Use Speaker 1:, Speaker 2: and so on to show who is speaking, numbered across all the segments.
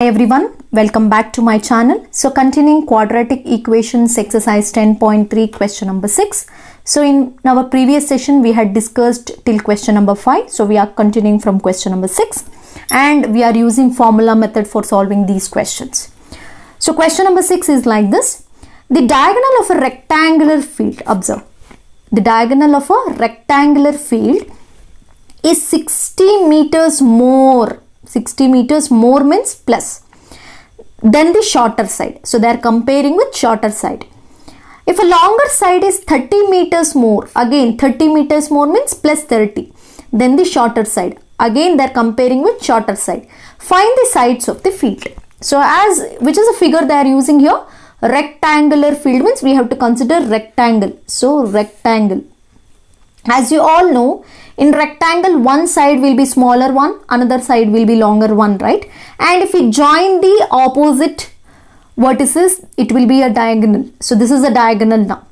Speaker 1: everyone, welcome back to my channel. So continuing quadratic equations exercise 10.3 question number 6. So in our previous session we had discussed till question number 5. So we are continuing from question number 6 and we are using formula method for solving these questions. So question number 6 is like this. The diagonal of a rectangular field, observe, the diagonal of a rectangular field is 60 meters more. 60 meters more means plus then the shorter side. So they are comparing with shorter side. If a longer side is 30 meters more, again 30 meters more means plus 30. Then the shorter side. Again they are comparing with shorter side. Find the sides of the field. So as which is a figure they are using here? Rectangular field means we have to consider rectangle. So rectangle. As you all know, in rectangle one side will be smaller one, another side will be longer one, right? And if we join the opposite vertices, it will be a diagonal. So this is a diagonal now.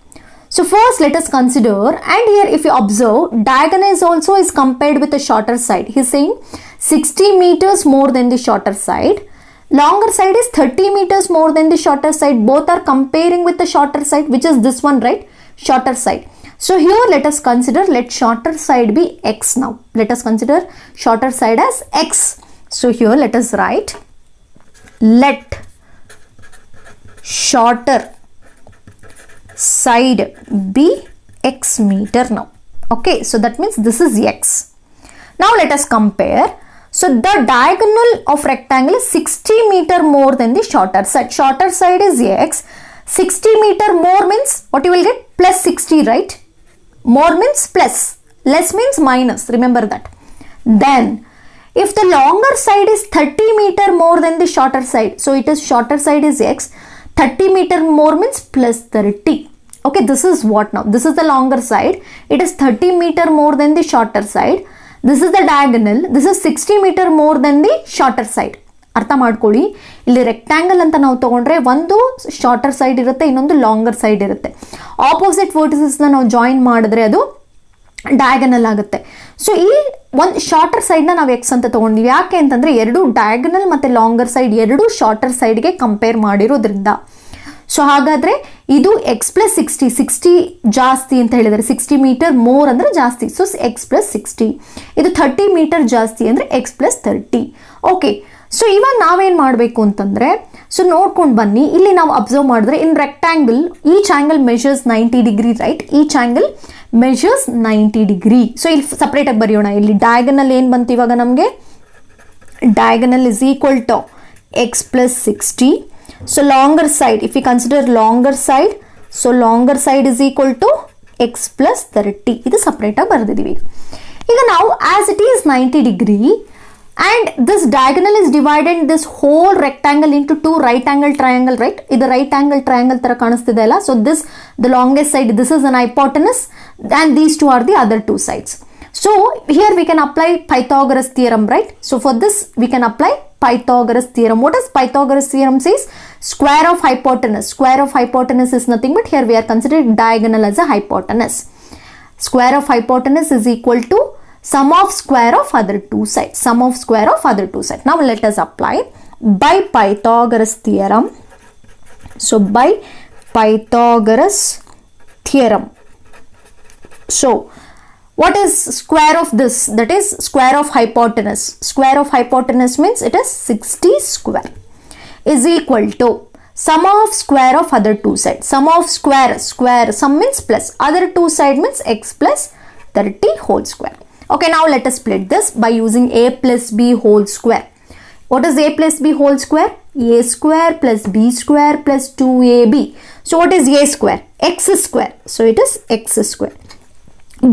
Speaker 1: So first let us consider, and here if you observe, diagonal is also is compared with the shorter side. He is saying 60 meters more than the shorter side. Longer side is 30 meters more than the shorter side. Both are comparing with the shorter side, which is this one, right? Shorter side. So here let us consider, let shorter side be x now. Let us consider shorter side as x. So here let us write, let shorter side be x meter now. Okay, so that means this is x. Now let us compare. So the diagonal of rectangle is 60 meter more than the shorter side. Shorter side is x. 60 meter more means what you will get? Plus 60, right? More means plus, less means minus, remember that. Then, if the longer side is 30 meter more than the shorter side, so it is shorter side is x, 30 meter more means plus 30. Okay, this is what now? This is the longer side. It is 30 meter more than the shorter side. This is the diagonal. This is 60 meter more than the shorter side. ಅರ್ಥ ಮಾಡ್ಕೊಳ್ಳಿ, ಇಲ್ಲಿ rectangle ಅಂತ ನಾವು ತಗೊಂಡ್ರೆ ಒಂದು shorter side ಇರುತ್ತೆ, ಇನ್ನೊಂದು longer side ಇರುತ್ತೆ. ಆಪೋಸಿಟ್ ವರ್ಟಿಸಸ್ನ ನಾವು ಜಾಯಿನ್ ಮಾಡಿದ್ರೆ ಅದು ಡಯಾಗನಲ್ ಆಗುತ್ತೆ. ಸೊ ಈ ಒಂದು ಶಾರ್ಟರ್ ಸೈಡ್ನ ನಾವು ಎಕ್ಸ್ ಅಂತ ತಗೊಂಡಿವಿ. ಯಾಕೆ ಅಂತಂದರೆ ಎರಡು ಡಯಾಗನಲ್ ಮತ್ತು ಲಾಂಗರ್ ಸೈಡ್ ಎರಡು ಶಾರ್ಟರ್ ಸೈಡ್ಗೆ ಕಂಪೇರ್ ಮಾಡಿರೋದ್ರಿಂದ. ಸೊ ಹಾಗಾದರೆ ಇದು ಎಕ್ಸ್ ಪ್ಲಸ್ 60 ಜಾಸ್ತಿ ಅಂತ ಹೇಳಿದರೆ 60 ಮೀಟರ್ ಮೋರ್ ಅಂದರೆ ಜಾಸ್ತಿ. So X plus 60. ಇದು 30 ಮೀಟರ್ ಜಾಸ್ತಿ ಅಂದರೆ ಎಕ್ಸ್ ಪ್ಲಸ್ 30. ಓಕೆ, ಸೊ ಇವಾಗ ನಾವೇನು ಮಾಡಬೇಕು ಅಂತಂದರೆ, ಸೊ ನೋಡ್ಕೊಂಡು ಬನ್ನಿ, ಇಲ್ಲಿ ನಾವು ಅಬ್ಸರ್ವ್ ಮಾಡಿದ್ರೆ in rectangle each angle measures 90 degree, right? Each angle measures 90 degree. So ಇಲ್ಲಿ ಸಪ್ರೇಟಾಗಿ ಬರೆಯೋಣ. ಇಲ್ಲಿ ಡಯಾಗನಲ್ ಏನು ಬಂತು ಇವಾಗ ನಮಗೆ? Diagonal is equal to x plus 60. So longer side, if you consider longer side, so longer side is equal to x plus 30. ಇದು ಸಪ್ರೇಟಾಗಿ ಬರೆದಿದ್ದೀವಿ. ಈಗ ನಾವು as it is 90 degree and this diagonal is divided this whole rectangle into two right angle triangle, right? This right angle triangle ತರ ಕಾಣಿಸ್ತಿದೆ ಅಲ್ಲ. So this the longest side, this is an hypotenuse and these two are the other two sides. So here we can apply Pythagoras theorem, right? So for this we can apply Pythagoras theorem. What does Pythagoras theorem says? Square of hypotenuse. Square of hypotenuse is nothing but here we are considering diagonal as a hypotenuse. Square of hypotenuse is equal to sum of square of other two sides. Sum of square of other two sides. Now let us apply by Pythagoras theorem. So by Pythagoras theorem. So what is square of this? That is square of hypotenuse. Square of hypotenuse means it is 60 square is equal to sum of square of other two sides. Sum of square, sum means plus. Other two side means x plus 30 whole square. Okay, now let us split this by using a plus b whole square. What is a plus b whole square? A square plus b square plus 2ab. So what is a square? X square. So it is x square.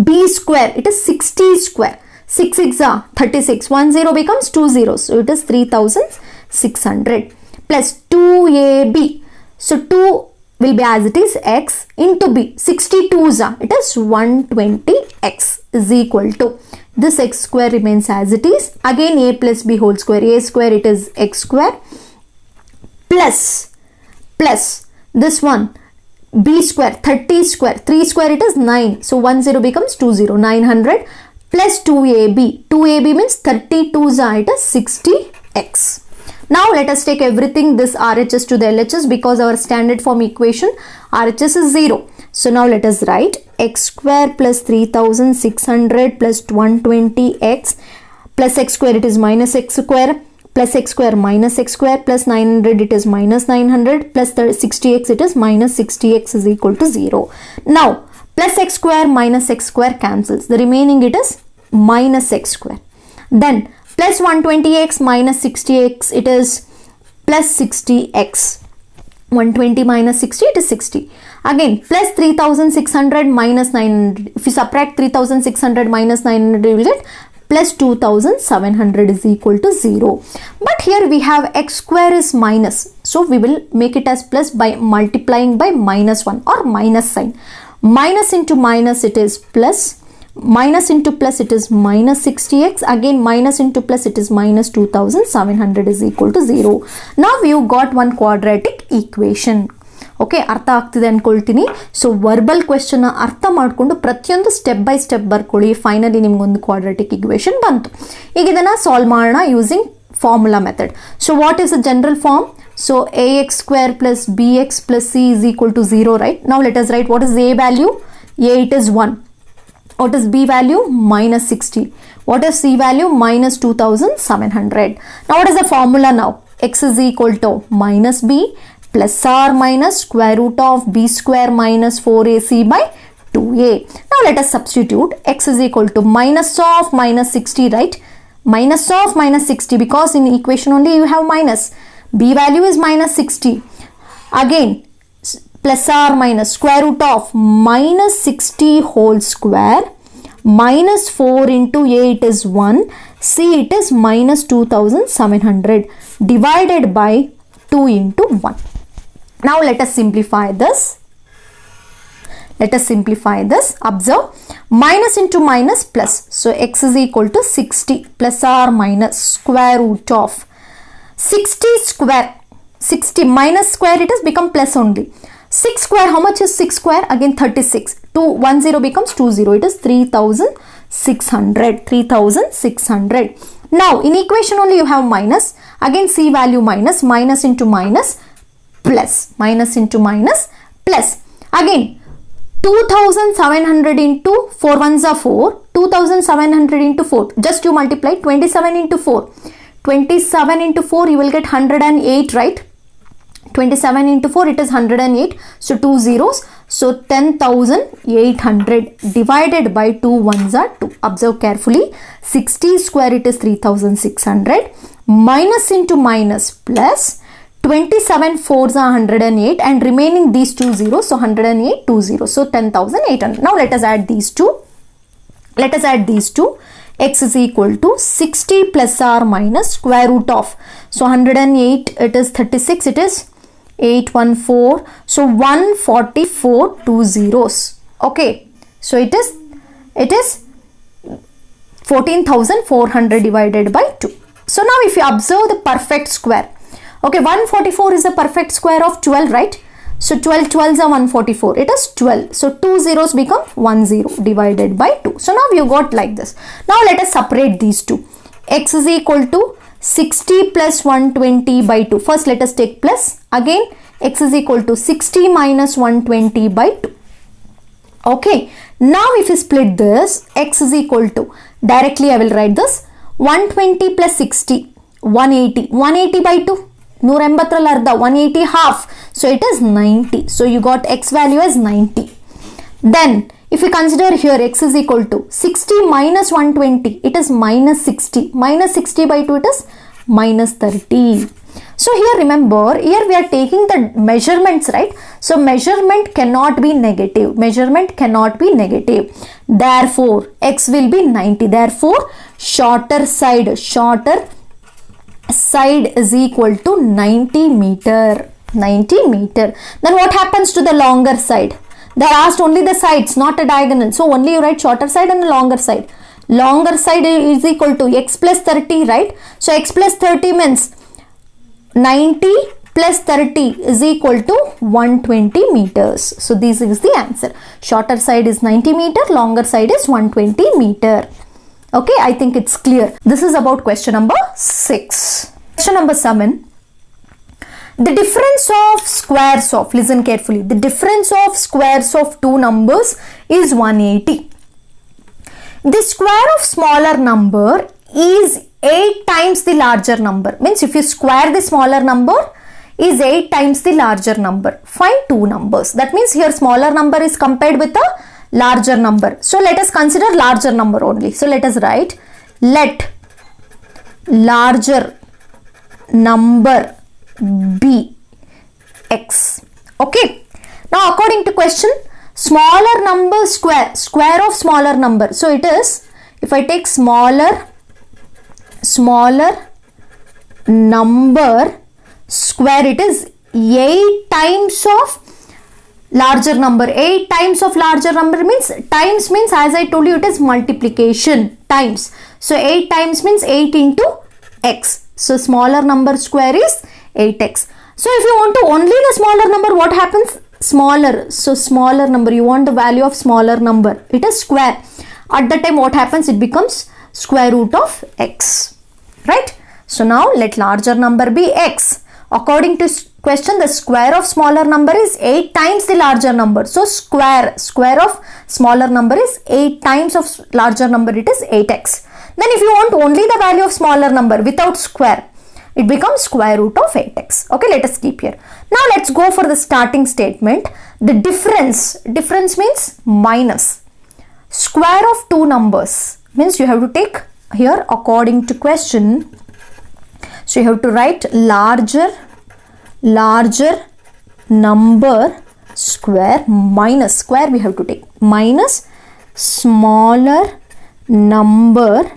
Speaker 1: B square, it is 60 square. 6 6 are 36. 1 0 becomes 2 zeros. So it is 3600 plus 2ab. So 2 will be as it is x into b. 62s are, it is 120x is equal to, this x square remains as it is. Again a plus b whole square. A square it is x square plus this one b square 30 square. 3 square it is 9. So 1 0 becomes 2 0. 900 plus 2ab. 2ab means 32s are, it is 60x. Now let us take everything this RHS to the LHS because our standard form equation RHS is 0. So now let us write x square plus 3600 plus 120x plus x square, it is minus x square, plus x square minus x square, plus 900 it is minus 900, plus 60x it is minus 60x is equal to 0. Now plus x square minus x square cancels, the remaining it is minus x square. Then plus 120x minus 60x, it is plus 60x. 120 minus 60, it is 60. Again plus 3600 minus 900, if you subtract 3600 minus 900 you will get plus 2700 is equal to 0. But here we have x square is minus, so we will make it as plus by multiplying by minus 1 or minus sign. Minus into minus it is plus, minus into plus it is minus 60x, again minus into plus it is minus 2700 is equal to 0. Now you got one quadratic equation. Okay, ಅರ್ಥ ಆಗ್ತಿದೆ ಅನ್ಕೊಳ್ತೀನಿ. So verbal question ಅರ್ಥ ಮಾಡಿಕೊಂಡು ಪ್ರತಿಯೊಂದು step by step ಬರ್ಕೊಳ್ಳಿ. Finally ನಿಮ್ಗೊಂದು quadratic equation ಬಂತು. ಈಗ ಇದನ್ನು ಸಾಲ್ವ್ ಮಾಡೋಣ using formula method. So what is the general form? So ax square plus bx plus c is equal to 0, right? Now let us write what is a value. A, it is 1. What is b value? Minus 60. What is c value? Minus 2700. Now what is the formula now? X is equal to minus b plus or minus square root of b square minus 4ac by 2a. Now let us substitute. X is equal to minus of minus 60, right? Minus of minus 60, because in equation only you have minus. B value is minus 60. Again plus or minus square root of minus 60 whole square minus 4 into a, it is 1, c it is minus 2700 divided by 2 into 1. Now let us simplify this. Let us simplify this. Observe, minus into minus plus. So x is equal to 60 plus or minus square root of 60 square. 60 minus square it has become plus only. 6 square, how much is 6 square? Again 36. 10 becomes 20. It is 3600. 3600. Now in equation only you have minus. Again c value minus. Minus into minus plus. Minus into minus plus. Again 2700 into 4 ones are 4. 2700 into 4. Just you multiply 27 into 4. 27 into 4 you will get 108, right? 27 into 4 it is 108. So 2 zeros. So 10,800 divided by 2 ones are 2. Observe carefully. 60 square it is 3600. Minus into minus plus. 27 4s are 108 and remaining these 2 zeros. So 108 2 zeros. So 10,800. Now let us add these two. Let us add these two. X is equal to 60 plus or minus square root of. So 108 it is 36. It is 814. So 144 2 zeros. Okay. So it is 14,400 divided by 2. So now if you observe the perfect square. Okay, 144 is the perfect square of 12, right? So 12 12s are 144. It is 12. So 2 zeros become 1 0 divided by 2. So now you got like this. Now let us separate these two. X is equal to 60 plus 120 by 2. First let us take plus. Again x is equal to 60 minus 120 by 2. Okay. Now if you split this, x is equal to, directly I will write this, 120 plus 60, 180. 180 by 2. 180 half. So it is 90. So you got x value as 90. Then if you consider here x is equal to 60 minus 120, it is minus 60. Minus 60 by 2 it is minus 30. So here remember, here we are taking the measurements, right? So measurement cannot be negative. Measurement cannot be negative. Therefore x will be 90. Therefore shorter side is equal to 90 meter. 90 meter. Then what happens to the longer side? They are asked only the sides, not a diagonal. So only you write shorter side and the longer side. Longer side is equal to x plus 30, right? So x plus 30 means 90 plus 30 is equal to 120 meters. So this is the answer. Shorter side is 90 meter, longer side is 120 meter. Okay, I think it's clear. This is about question number 6. Question number 7. The difference of squares of, listen carefully, the difference of squares of two numbers is 180. The square of smaller number is 8 times the larger number. Means if you square the smaller number is 8 times the larger number. Find two numbers. That means here smaller number is compared with a larger number. So let us consider larger number only. So let us write, let larger number be x. Okay. Now according to question, smaller number square of smaller number. So it is, if I take smaller number square, it is 8 times of larger number. 8 times of larger number means, times means as I told you it is multiplication, times. So 8 times means 8 into x. So smaller number square is 8x. So if you want to only the smaller number, what happens? Smaller. So smaller number, you want the value of smaller number. It is square. At that time what happens? It becomes square root of x. Right? So now let larger number be x. According to question, the square of smaller number is 8 times the larger number. So square of smaller number is 8 times of larger number, it is 8x. Then if you want only the value of smaller number without square, it becomes square root of 8x. Okay, let us keep here. Now let's go for the starting statement. The difference means minus. Square of two numbers means you have to take here according to question. So you have to write larger number square minus square, we have to take minus smaller number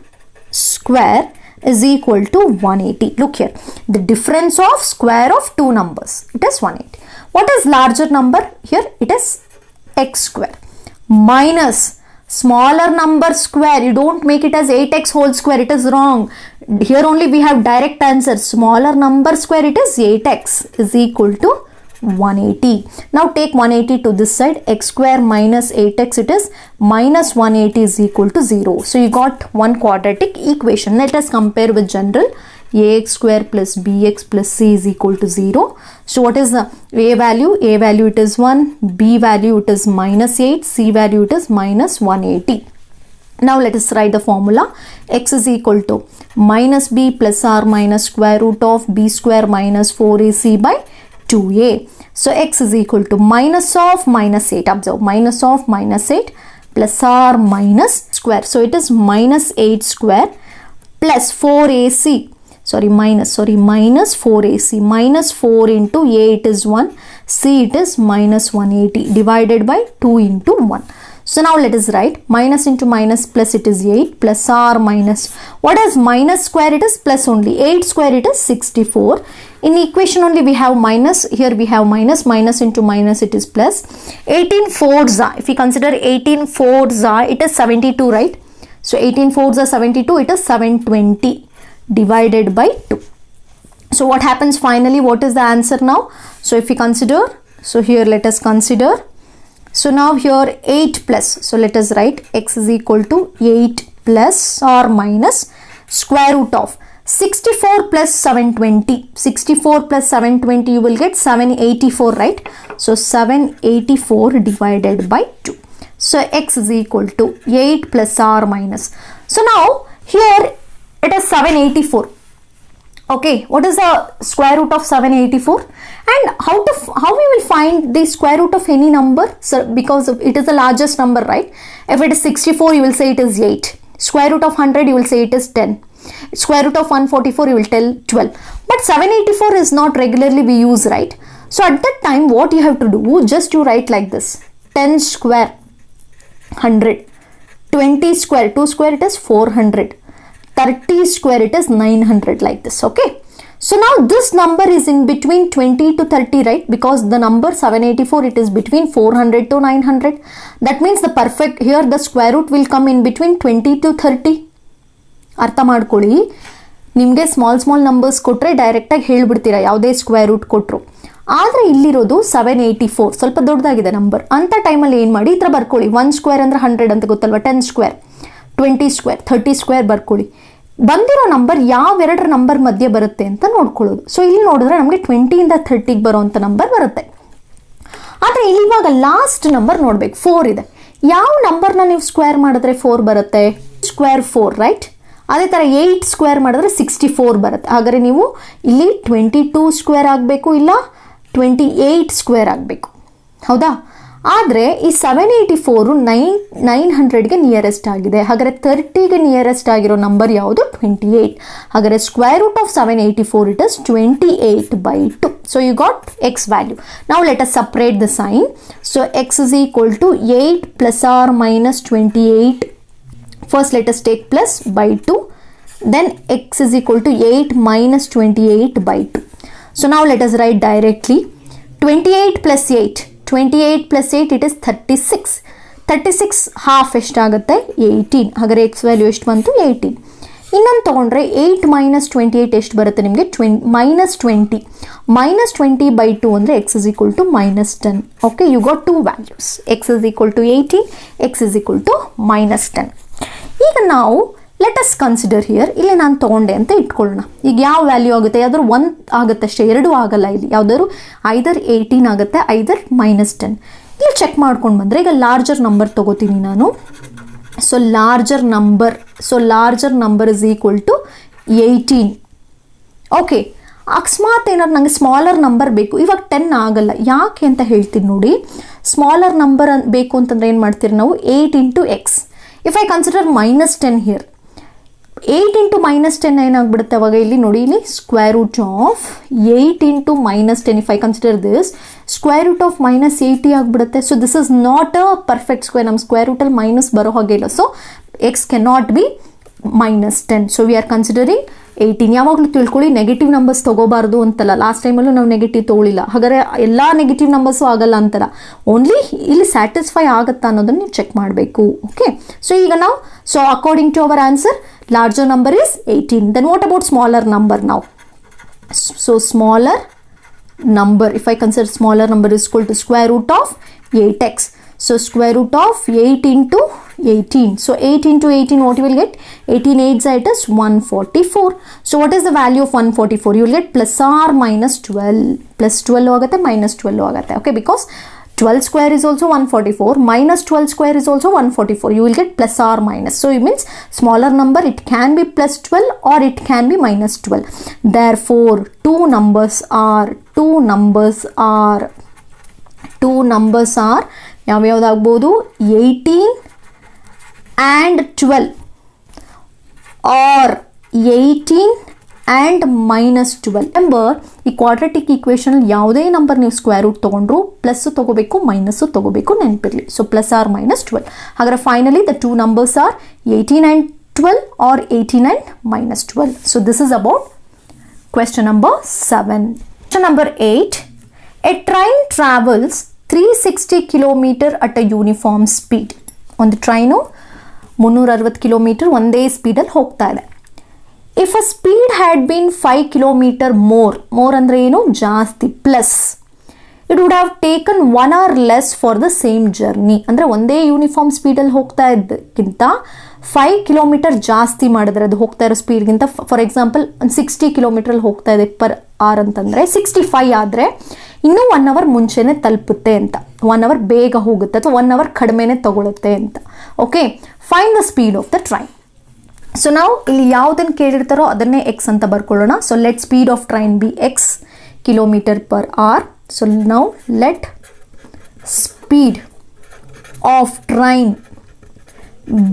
Speaker 1: square is equal to 180. Look here, the difference of square of two numbers, it is 180. What is larger number? Here it is x square minus smaller number square. You don't make it as 8x whole square, it is wrong. Here only we have direct answer. Smaller number square, it is 8x is equal to 180. Now take 180 to this side, x square minus 8x, it is minus 180 is equal to 0. So you got one quadratic equation. Let us compare with general. Ax square plus bx plus c is equal to 0. So what is the a value? A value it is 1, b value it is minus 8, c value it is minus 180. Now let us write the formula. X is equal to minus b plus r minus square root of b square minus 4ac by 2a. So x is equal to minus of minus 8. Observe, minus of minus 8 plus r minus square. So it is minus 8 square plus 4ac. Minus 4ac. Minus 4 into a it is 1. C it is minus 180 divided by 2 into 1. So now let us write minus into minus plus it is 8 plus r minus. What is minus square? It is plus only. 8 square it is 64. In equation only we have minus. Here we have minus. Minus into minus it is plus. 18 fours are. If we consider 18 fours are, it is 72, right? So 18 fours are 72. It is 720 divided by 2. So what happens finally? What is the answer now? So if we consider. So here let us consider. So now here 8 plus, so let us write x is equal to 8 plus or minus square root of 64 plus 720. 64 plus 720 you will get 784, right? So 784 divided by 2. So x is equal to 8 plus r minus. So now here it is 784. Okay, what is the square root of 784? And how we will find the square root of any number? So because it is the largest number, right? If it is 64, you will say it is 8. Square root of 100, you will say it is 10. Square root of 144, you will tell 12. But 784 is not regularly we use, right? So at that time, what you have to do? Just you write like this. 10 square, 100. 20 square, 2 square, it is 400. 30 square, it is 900, like this. Okay. So now this number is in between 20 to 30, right? Because the number 784, it is between 400 to 900. That means the perfect, here the square root will come in between 20 to 30. ಅರ್ಥ ಮಾಡ್ಕೊಳ್ಳಿ, ನಿಮಗೆ small numbers ಕೊಟ್ಟರೆ ಡೈರೆಕ್ಟಾಗಿ ಹೇಳ್ಬಿಡ್ತೀರಾ ಯಾವುದೇ square root ಕೊಟ್ಟರು. ಆದರೆ ಇಲ್ಲಿರೋದು 784 ಸ್ವಲ್ಪ ದೊಡ್ಡದಾಗಿದೆ ನಂಬರ್. ಅಂಥ ಟೈಮಲ್ಲಿ ಏನು ಮಾಡಿ ಈ ಥರ ಬರ್ಕೊಳ್ಳಿ. 1 ಸ್ಕ್ವೇರ್ ಅಂದರೆ 100 ಅಂತ ಗೊತ್ತಲ್ವ. 10 ಸ್ಕ್ವೇರ್, 20 ಸ್ಕ್ವೇರ್, 30 ಸ್ಕ್ವೇರ್ ಬರ್ಕೊಳ್ಳಿ. ಬಂದಿರೋ ನಂಬರ್ ಯಾವೆರಡರ ನಂಬರ್ ಮಧ್ಯೆ ಬರುತ್ತೆ ಅಂತ ನೋಡ್ಕೊಳ್ಳೋದು. ಸೊ ಇಲ್ಲಿ ನೋಡಿದ್ರೆ ನಮಗೆ 20ಇಂದ 30ಗೆ ಬರೋವಂಥ ನಂಬರ್ ಬರುತ್ತೆ. ಆದರೆ ಇವಾಗ ಲಾಸ್ಟ್ ನಂಬರ್ ನೋಡ್ಬೇಕು, 4 ಇದೆ. ಯಾವ ನಂಬರ್ನ ನೀವು ಸ್ಕ್ವೇರ್ ಮಾಡಿದ್ರೆ 4 ಬರುತ್ತೆ? Square 4, right? ಅದೇ ಥರ 8 ಸ್ಕ್ವೇರ್ ಮಾಡಿದ್ರೆ 64 ಬರುತ್ತೆ. ಹಾಗಾದರೆ ನೀವು ಇಲ್ಲಿ 22 ಸ್ಕ್ವೇರ್ ಆಗಬೇಕು, ಇಲ್ಲ 28 ಸ್ಕ್ವೇರ್ ಆಗಬೇಕು, ಹೌದಾ? ಆದರೆ ಈ 784 900ಗೆ ನಿಯರೆಸ್ಟ್ ಆಗಿದೆ. ಹಾಗಾದರೆ 30ಗೆ ನಿಯರೆಸ್ಟ್ ಆಗಿರೋ ನಂಬರ್ ಯಾವುದು? 28. ಹಾಗಾದರೆ square root of 784 it is 28/2. So you got x value. Now let us separate the sign. So x is equal to 8 plus or minus 28. First let us take plus by 2. Then x is equal to 8 minus 28/2. So now let us write directly 28 plus 8. 28 plus 8 it is 36. 36 half ಎಷ್ಟಾಗುತ್ತೆ? 18. ಹಾಗಾದರೆ x value ಎಷ್ಟು ಬಂತು? 18. ಇನ್ನೊಂದು ತೊಗೊಂಡ್ರೆ 8 minus 28 ಎಷ್ಟು ಬರುತ್ತೆ ನಿಮಗೆ? -20. -20/2 ಅಂದರೆ x is equal to -10. Okay, you got 2 values. x is equal to 18, x is equal to -10. ಈಗ ನಾವು ಲೆಟ್ ಅಸ್ ಕನ್ಸಿಡರ್ ಹಿಯರ್, ಇಲ್ಲಿ ನಾನು ತೊಗೊಂಡೆ ಅಂತ ಇಟ್ಕೊಳ್ಳೋಣ. ಈಗ ಯಾವ ವ್ಯಾಲ್ಯೂ ಆಗುತ್ತೆ? ಯಾವ್ದಾದ್ರು 1 ಆಗುತ್ತೆ ಅಷ್ಟೇ, 2 ಆಗಲ್ಲ. ಇಲ್ಲಿ ಯಾವುದಾದ್ರು ಐದರ್ 18 ಆಗುತ್ತೆ, ಐದರ್ -10. ಇಲ್ಲಿ ಚೆಕ್ ಮಾಡ್ಕೊಂಡು ಬಂದರೆ ಈಗ ಲಾರ್ಜರ್ ನಂಬರ್ ತೊಗೋತೀನಿ ನಾನು. So larger number is equal to 18. Okay, ಅಕಸ್ಮಾತ್ ಏನಾದ್ರು ನನಗೆ ಸ್ಮಾಲರ್ ನಂಬರ್ ಬೇಕು, ಇವಾಗ 10 ಆಗಲ್ಲ. ಯಾಕೆ ಅಂತ ಹೇಳ್ತೀನಿ ನೋಡಿ. ಸ್ಮಾಲರ್ ನಂಬರ್ ಬೇಕು ಅಂತಂದ್ರೆ ಏನು ಮಾಡ್ತೀರಿ ನಾವು? 8 into x. If I consider -10 here, 8 into -10 ಏನಾಗ್ಬಿಡುತ್ತೆ ಅವಾಗ? ಇಲ್ಲಿ ನೋಡಿ, ಇಲ್ಲಿ square root of 8 into -10. If I consider this, square root of -80 ಆಗಿಬಿಡುತ್ತೆ. So this is not a perfect square. ನಮ್ಮ ಸ್ಕ್ವೇರ್ ರೂಟಲ್ಲಿ ಮೈನಸ್ ಬರೋ ಹಾಗೆ ಇಲ್ಲ. So x can not be -10. So we are considering 18. ಯಾವಾಗಲೂ ತಿಳ್ಕೊಳ್ಳಿ, ನೆಗೆಟಿವ್ ನಂಬರ್ಸ್ ತೊಗೋಬಾರ್ದು ಅಂತಲ್ಲ. Last ಟೈಮಲ್ಲೂ ನಾವು ನೆಗೆಟಿವ್ ತೊಗೊಳಿಲ್ಲ. ಹಾಗಾದರೆ ಎಲ್ಲ ನೆಗೆಟಿವ್ ನಂಬರ್ಸು ಆಗಲ್ಲ ಅಂತಲ್ಲ, ಓನ್ಲಿ ಇಲ್ಲಿ ಸ್ಯಾಟಿಸ್ಫೈ ಆಗುತ್ತಾ ಅನ್ನೋದನ್ನು ನೀವು ಚೆಕ್ ಮಾಡಬೇಕು. ಓಕೆ, ಸೊ ಈಗ ನಾವು according to our answer, larger number is 18. Then what about smaller number now? So smaller number, if I consider smaller number is equal to square root of 8x. So square root of 8 into 18. So 8 into 18, what you will get? 18 8s it is 144. So what is the value of 144? You will get plus or minus 12. Plus 12 ಆಗುತ್ತೆ, minus 12 ಆಗುತ್ತೆ. Okay, because 12 square is also 144, minus 12 square is also 144. You will get plus or minus. So it means smaller number, it can be plus 12 or it can be minus 12. Therefore, two numbers are ಯಾವ್ಯಾವ್ದಾಗ್ಬೋದು? 18 and 12 or 18 and -12. Remember, ಈ quadratic equation ಯಾವುದೇ number ನೀವು square root ತೊಗೊಂಡ್ರು plus ತೊಗೋಬೇಕು, minus ತೊಗೋಬೇಕು, ನೆನಪಿರಲಿ. So plus or -12. ಹಾಗಾದ್ರೆ finally the two numbers are 18 and 12 or 18 and -12. So this is about question number 7. Question number 8. A train travels 360 km at a uniform speed. ಒಂದು train 360 kilometre ಒಂದೇ ಸ್ಪೀಡಲ್ಲಿ ಹೋಗ್ತಾ ಇದೆ. If a speed had been 5 km more ಅಂದರೆ ಏನು? ಜಾಸ್ತಿ, plus it would have taken 1 hour less for the same journey. ಅಂದರೆ ಒಂದೇ uniform ಸ್ಪೀಡಲ್ಲಿ ಹೋಗ್ತಾ ಇದ್ದಕ್ಕಿಂತ 5 km ಜಾಸ್ತಿ ಮಾಡಿದ್ರೆ ಅದು ಹೋಗ್ತಾ ಇರೋ ಸ್ಪೀಡ್ಗಿಂತ, ಫಾರ್ ಎಕ್ಸಾಂಪಲ್ 60 km ಹೋಗ್ತಾ ಇದೆ ಪರ್ ಅವರ್ ಅಂತಂದರೆ 65 ಆದರೆ ಇನ್ನೂ 1 hour ಮುಂಚೆನೆ ತಲುಪುತ್ತೆ ಅಂತ, 1 hour ಬೇಗ ಹೋಗುತ್ತೆ ಅಥವಾ 1 hour ಕಡಿಮೆನೆ ತಗೊಳುತ್ತೆ ಅಂತ. Okay, find the speed of the train. So ನಾವು ಇಲ್ಲಿ ಯಾವುದನ್ನು ಕೇಳಿರ್ತಾರೋ ಅದನ್ನೇ ಎಕ್ಸ್ ಅಂತ ಬರ್ಕೊಳ್ಳೋಣ. So let speed of train be x km/h. So ನಾವು let speed of train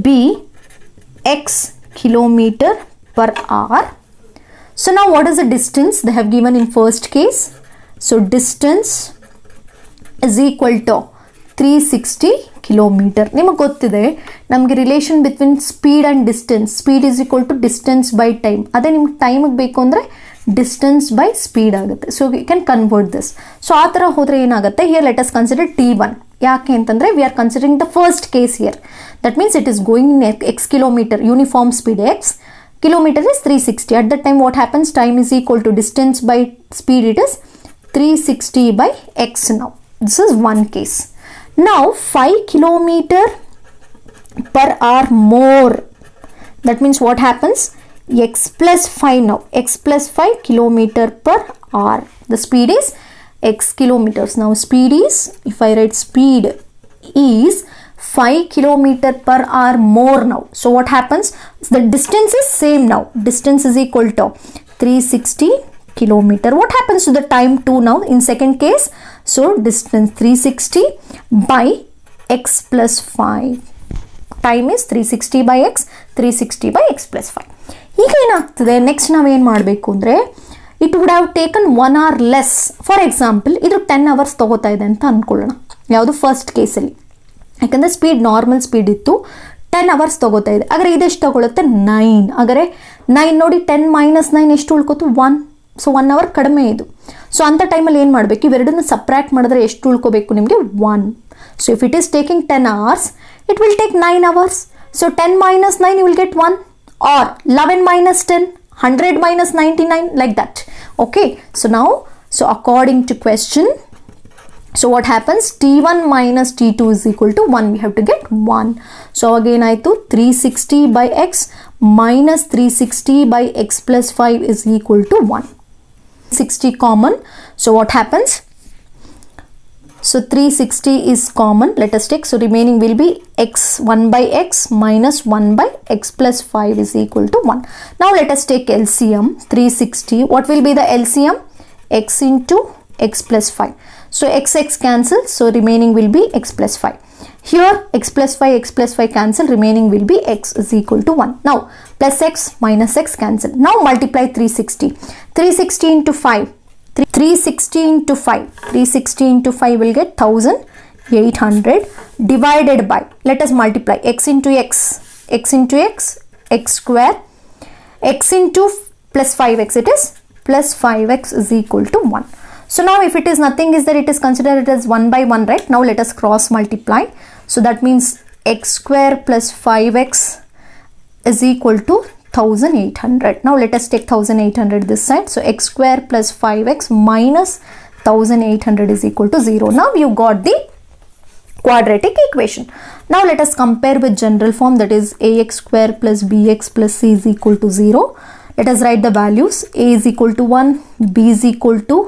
Speaker 1: be x km/h. So now what is the distance they have given in first case? So distance is equal to 360 km. ನಿಮಗೆ ಗೊತ್ತಿದೆ ನಮಗೆ relation between speed and distance. Speed is equal to distance by time. ಅದೇ ನಿಮ್ಗೆ ಟೈಮಿಗೆ ಬೇಕು ಅಂದರೆ distance by speed ಆಗುತ್ತೆ. So you can convert this. So ಆ ಥರ ಹೋದರೆ ಏನಾಗುತ್ತೆ? Here let us consider T1. ಯಾಕೆ ಅಂತಂದರೆ we are considering the first case here. That means it is going in x km, uniform speed x. Kilometer is 360. At that time what happens? Time is equal to distance by speed. It is 360 by x now. This is one case. Now 5 km/h more. That means what happens? x plus 5 now. X plus 5 kilometer per hour. The speed is x kilometers. Now speed is, if I write speed is 5 kilometer per hour more now. So what happens? The distance is same now. Distance is equal to 360 kilometer. What happens to the time 2 now in second case? So distance 360 by x plus 5. Time is 360 by x, 360 by x plus 5. ಈಗ ಏನಾಗ್ತದೆ, next ನಾವೇನು ಮಾಡಬೇಕು ಅಂದರೆ, it would have taken 1 hour less. For example ಇದು 10 hours ತಗೋತಾ ಇದೆ ಅಂತ ಅಂದ್ಕೊಳ್ಳೋಣ, ಯಾವುದು ಫಸ್ಟ್ ಕೇಸಲ್ಲಿ. ಯಾಕಂದರೆ ಸ್ಪೀಡ್ ನಾರ್ಮಲ್ ಸ್ಪೀಡ್ ಇತ್ತು, 10 hours ತಗೋತಾ ಇದೆ. ಹಾಗಾದ್ರೆ ಇದೆಷ್ಟು ತಗೊಳುತ್ತೆ? 9. ಹಾಗಾದರೆ 9 ನೋಡಿ, 10 minus 9 ಎಷ್ಟು ಉಳ್ಕೋತು? 1. ಸೊ 1 hour ಕಡಿಮೆ ಇದು. ಸೊ ಅಂಥ ಟೈಮಲ್ಲಿ ಏನು ಮಾಡಬೇಕು? ಇವೆರಡನ್ನು ಸಪ್ರಾಕ್ಟ್ ಮಾಡಿದ್ರೆ ಎಷ್ಟು ಉಳ್ಕೋಬೇಕು ನಿಮಗೆ? 1. So if it is taking 10 hours, it will take 9 hours. So 10 minus 9 you will get 1, or 11 minus 10, 100 minus 99, like that. Okay, so now, so according to question, so what happens? T1 minus T2 is equal to 1. We have to get 1. So again I do 360 by x minus 360 by x plus 5 is equal to 1. 60 common. So what happens? So 360 is common. Let us take, so remaining will be x, 1 by x minus 1 by x plus 5 is equal to 1. Now let us take LCM. 360, what will be the LCM? X into x plus 5. So x cancel, so remaining will be x plus 5. Here x plus 5 cancel, remaining will be x is equal to 1. Now plus x minus x cancel. Now multiply 360. 360 into 5. 360 into 5. 360 into 5 will get 1800 divided by, let us multiply x into x. X into x, x square. X into plus 5x, it is plus 5x is equal to 1. So now if it is nothing is there, it is considered as 1 by 1, right? Now let us cross multiply. So that means x square plus 5x is equal to 1800. Now let us take 1800 this side. So x square plus 5x minus 1800 is equal to 0. Now you got the quadratic equation. Now let us compare with general form, that is ax square plus bx plus c is equal to 0. Let us write the values. A is equal to 1, b is equal to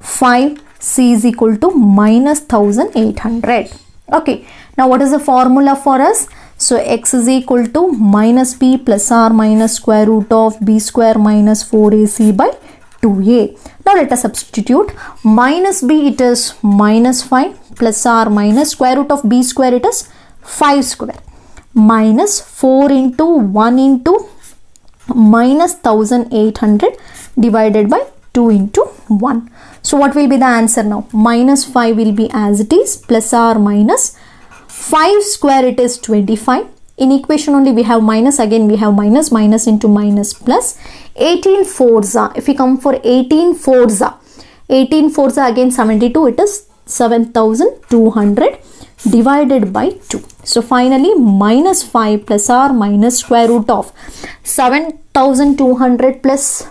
Speaker 1: 5, c is equal to minus 1800. Okay, now what is the formula for us? So x is equal to minus b plus r minus square root of b square minus 4ac by 2a. Now let us substitute. Minus b it is minus 5 plus r minus square root of b square it is 5 square minus 4 into 1 into minus 1800 divided by 2 into 1. So what will be the answer now? Minus 5 will be as it is, plus r minus 5 square it is 25. In equation only we have minus, again we have minus, minus into minus plus. 18 fours are, if we come for 18 fours are, 18 fours are again 72, it is 7200 divided by 2. So finally minus 5 plus r minus square root of 7200 plus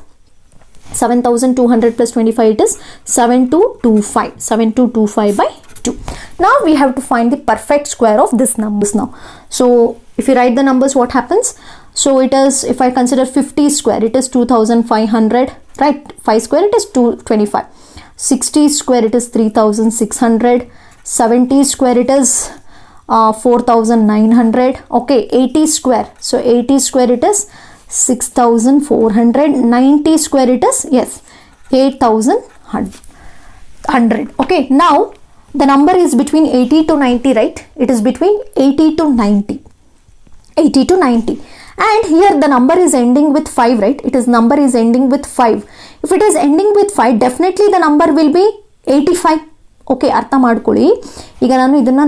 Speaker 1: 7200 plus 25, it is 7225 by 2. Now we have to find the perfect square of this numbers now. So if you write the numbers, what happens? So it is, if I consider 50 square, it is 2500, right? 5 square it is 225. 60 square it is 3600. 70 square it is 4900. Okay, 80 square, so 80 square it is 6400. 90 square it is, yes, 8100. Okay, now the number is between 80 to 90, right? It is between 80 to 90. 80 to 90. And here the number is ending with 5, right? It is number is ending with 5. If it is ending with 5, definitely the number will be 85. Okay, ಅರ್ಥ ಮಾಡ್ಕೊಳ್ಳಿ. ಈಗ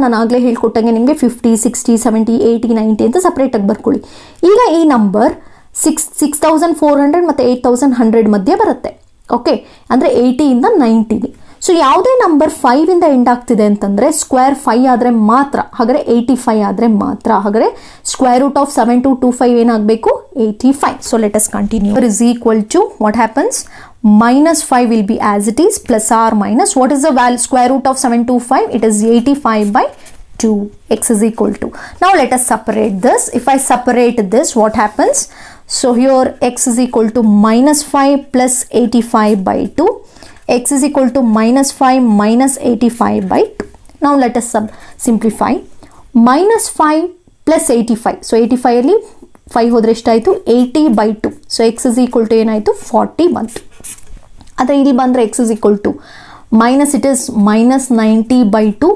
Speaker 1: ನಾನು ಆಗಲೇ ಹೇಳ್ಕೊಟ್ಟಂಗೆ ನಿಮಗೆ 50, 60, 70, 80, 90 ಅಂತ ಸಪ್ರೇಟಾಗಿ ಬರ್ಕೊಳ್ಳಿ. ಈಗ ಈ ನಂಬರ್ 6400 ಮತ್ತು 8100 ಮಧ್ಯೆ ಬರುತ್ತೆ. ಓಕೆ, ಅಂದರೆ 80 ಇಂದ 90ಗೆ. ಸೊ ಯಾವುದೇ ನಂಬರ್ 5 ಇಂದ ಎಂಡ್ ಆಗ್ತಿದೆ ಅಂತಂದರೆ ಸ್ಕ್ವೇರ್ 5 ಆದರೆ ಮಾತ್ರ, ಹಾಗಾದರೆ 85 ಆದರೆ ಮಾತ್ರ. ಹಾಗಾದರೆ ಸ್ಕ್ವೇರ್ ರೂಟ್ ಆಫ್ 7225 ಏನಾಗಬೇಕು? 85. So let us continue. Is equal to what happens? minus 5 will be as it is, plus r minus, what is the value? Square root of 725, it is 85 by 2. X is equal to, now let us separate this. If I separate this, what happens? So here x is equal to minus 5 plus 85 by 2. X is equal to minus 5 minus 85 by 2. Now let us simplify. Minus 5 plus 85. So 85 ಅಲ್ಲಿ 5 ಹೋದ್ರೆ ಎಷ್ಟಾಯಿತು 80 by 2. So x is equal to ಏನಾಯಿತು 40 ಬಂತು. ಆದರೆ ಇಲ್ಲಿ ಬಂದರೆ x is equal to minus, it is minus 90 by 2.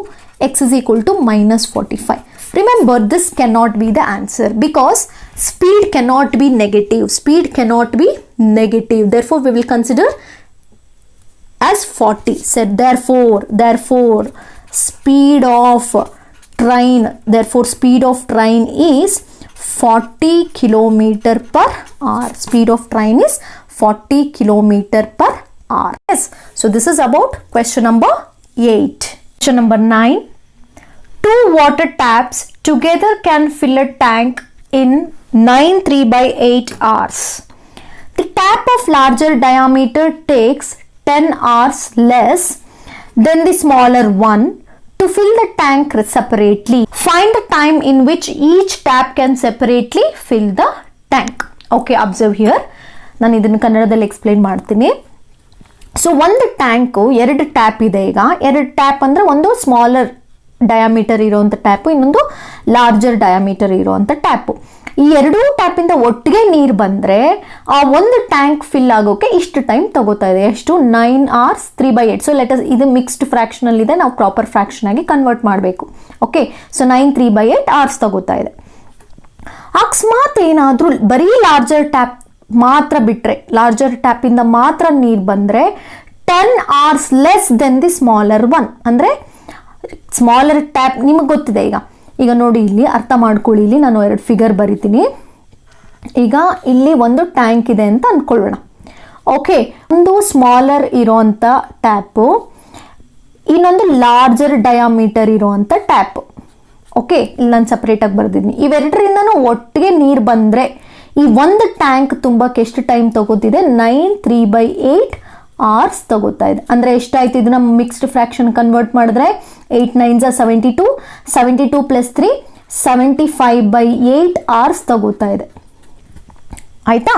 Speaker 1: X is equal to minus 45. Remember, this cannot be the answer because speed cannot be negative. Speed cannot be negative. Therefore, we will consider as 40. Said therefore, speed of train. Therefore, speed of train is 40 kilometer per hour. Speed of train is 40 kilometer per hour. Yes. So this is about question number 8. Question number 9. Two water taps together can fill a tank in 9 3/8 hours. The tap of larger diameter takes 10 hours less than the smaller one to fill the tank separately. Find the time in which each tap can separately fill the tank. Okay, observe here. ನಾನು ಇದನ್ನು ಕನ್ನಡದಲ್ಲಿ explain ಮಾಡ್ತೀನಿ. So ಒಂದು tank 2 tap ಇದೆ. ಈಗ 2 tap ಅಂದರೆ ಒಂದು smaller diameter ಇರೋವಂಥ ಟ್ಯಾಪು, ಇನ್ನೊಂದು ಲಾರ್ಜರ್ ಡಯಾಮೀಟರ್ ಇರೋವಂಥ ಟ್ಯಾಪು. ಈ 2 ಟ್ಯಾಪಿಂದ ಒಟ್ಟಿಗೆ ನೀರು ಬಂದರೆ ಆ ಒಂದು ಟ್ಯಾಂಕ್ ಫಿಲ್ ಆಗೋಕ್ಕೆ ಇಷ್ಟು ಟೈಮ್ ತಗೋತಾ ಇದೆ. ಎಷ್ಟು? 9 hours 3/8. ಸೊ ಲೆಟ್ ಅಸ್, ಇದು ಮಿಕ್ಸ್ಡ್ ಫ್ರ್ಯಾಕ್ಷನಲ್ಲಿ ಇದೆ, ನಾವು ಪ್ರಾಪರ್ ಫ್ರ್ಯಾಕ್ಷನ್ ಆಗಿ ಕನ್ವರ್ಟ್ ಮಾಡಬೇಕು. ಓಕೆ, ಸೊ 9 3/8 hours ತಗೋತಾ ಇದೆ. ಅಕಸ್ಮಾತ್ ಏನಾದರೂ ಬರೀ ಲಾರ್ಜರ್ ಟ್ಯಾಪ್ ಮಾತ್ರ ಬಿಟ್ಟರೆ, ಲಾರ್ಜರ್ ಟ್ಯಾಪಿಂದ ಮಾತ್ರ ನೀರು ಬಂದರೆ 10 hours less than the smaller one. ಅಂದರೆ ಸ್ಮಾಲರ್ ಟ್ಯಾಪ್ ನಿಮಗೆ ಗೊತ್ತಿದೆ. ಈಗ ನೋಡಿ, ಇಲ್ಲಿ ಅರ್ಥ ಮಾಡ್ಕೊಳ್ಳಿ. ಇಲ್ಲಿ ನಾನು 2 ಫಿಗರ್ ಬರಿತೀನಿ. ಈಗ ಇಲ್ಲಿ ಒಂದು ಟ್ಯಾಂಕ್ ಇದೆ ಅಂತ ಅಂದ್ಕೊಳ್ಳೋಣ. ಓಕೆ, ಒಂದು ಸ್ಮಾಲರ್ ಇರೋವಂಥ ಟ್ಯಾಪು, ಇನ್ನೊಂದು ಲಾರ್ಜರ್ ಡಯಾಮೀಟರ್ ಇರೋವಂಥ ಟ್ಯಾಪು. ಓಕೆ, ಇಲ್ಲಿ ನಾನು ಸಪ್ರೇಟಾಗಿ ಬರೆದಿದ್ದೀನಿ. ಇವೆರಡರಿಂದನೂ ಒಟ್ಟಿಗೆ ನೀರು ಬಂದರೆ ಈ ಒಂದು ಟ್ಯಾಂಕ್ ತುಂಬಕ್ಕೆ ಎಷ್ಟು ಟೈಮ್ ತಗೋತಿದೆ? 9 3/8 hours ತಗೋತಾ ಇದೆ. ಅಂದರೆ ಎಷ್ಟಾಯ್ತು? ಇದನ್ನ ಮಿಕ್ಸ್ಡ್ ಫ್ರ್ಯಾಕ್ಷನ್ ಕನ್ವರ್ಟ್ ಮಾಡಿದ್ರೆ 8 9s 72, 72 + 3 75/8 hours ತಗೋತಾ ಇದೆ. ಆಯ್ತಾ?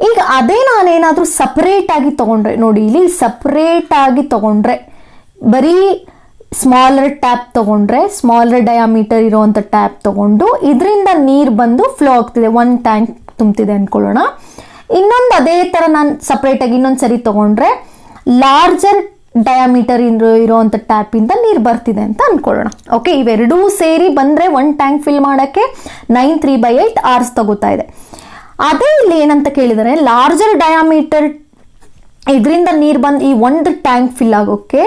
Speaker 1: ಈಗ ಅದೇ ನಾನೇನಾದರೂ ಸಪ್ರೇಟ್ ಆಗಿ ತಗೊಂಡ್ರೆ, ನೋಡಿ ಇಲ್ಲಿ ಸಪ್ರೇಟ್ ಆಗಿ ತಗೊಂಡ್ರೆ, ಬರೀ ಸ್ಮಾಲರ್ ಟ್ಯಾಪ್ ತಗೊಂಡ್ರೆ, ಸ್ಮಾಲರ್ ಡಯಾಮೀಟರ್ ಇರೋವಂಥ ಟ್ಯಾಪ್ ತಗೊಂಡು ಇದರಿಂದ ನೀರು ಬಂದು ಫ್ಲೋ ಆಗ್ತಿದೆ, ಒಂದು ಟ್ಯಾಂಕ್ ತುಂಬ್ತಿದೆ ಅಂದ್ಕೊಳ್ಳೋಣ. ಇನ್ನೊಂದು ಅದೇ ಥರ ನಾನು ಸಪ್ರೇಟಾಗಿ ಇನ್ನೊಂದು ಸರಿ ತಗೊಂಡ್ರೆ ಲಾರ್ಜರ್ ಡಯಾಮೀಟರ್ ಇರೋವಂಥ ಟ್ಯಾಪಿಂದ ನೀರು ಬರ್ತಿದೆ ಅಂತ ಅಂದ್ಕೊಳ್ಳೋಣ. ಓಕೆ, ಇವೆರಡೂ ಸೇರಿ ಬಂದರೆ ಒಂದು ಟ್ಯಾಂಕ್ ಫಿಲ್ ಮಾಡೋಕ್ಕೆ 9 3/8 hours ತಗೋತಾ ಇದೆ. ಅದೇ ಇಲ್ಲಿ ಏನಂತ ಕೇಳಿದರೆ, ಲಾರ್ಜರ್ ಡಯಾಮೀಟರ್ ಇದರಿಂದ ನೀರು ಬಂದು ಈ ಒಂದು ಟ್ಯಾಂಕ್ ಫಿಲ್ ಆಗೋಕ್ಕೆ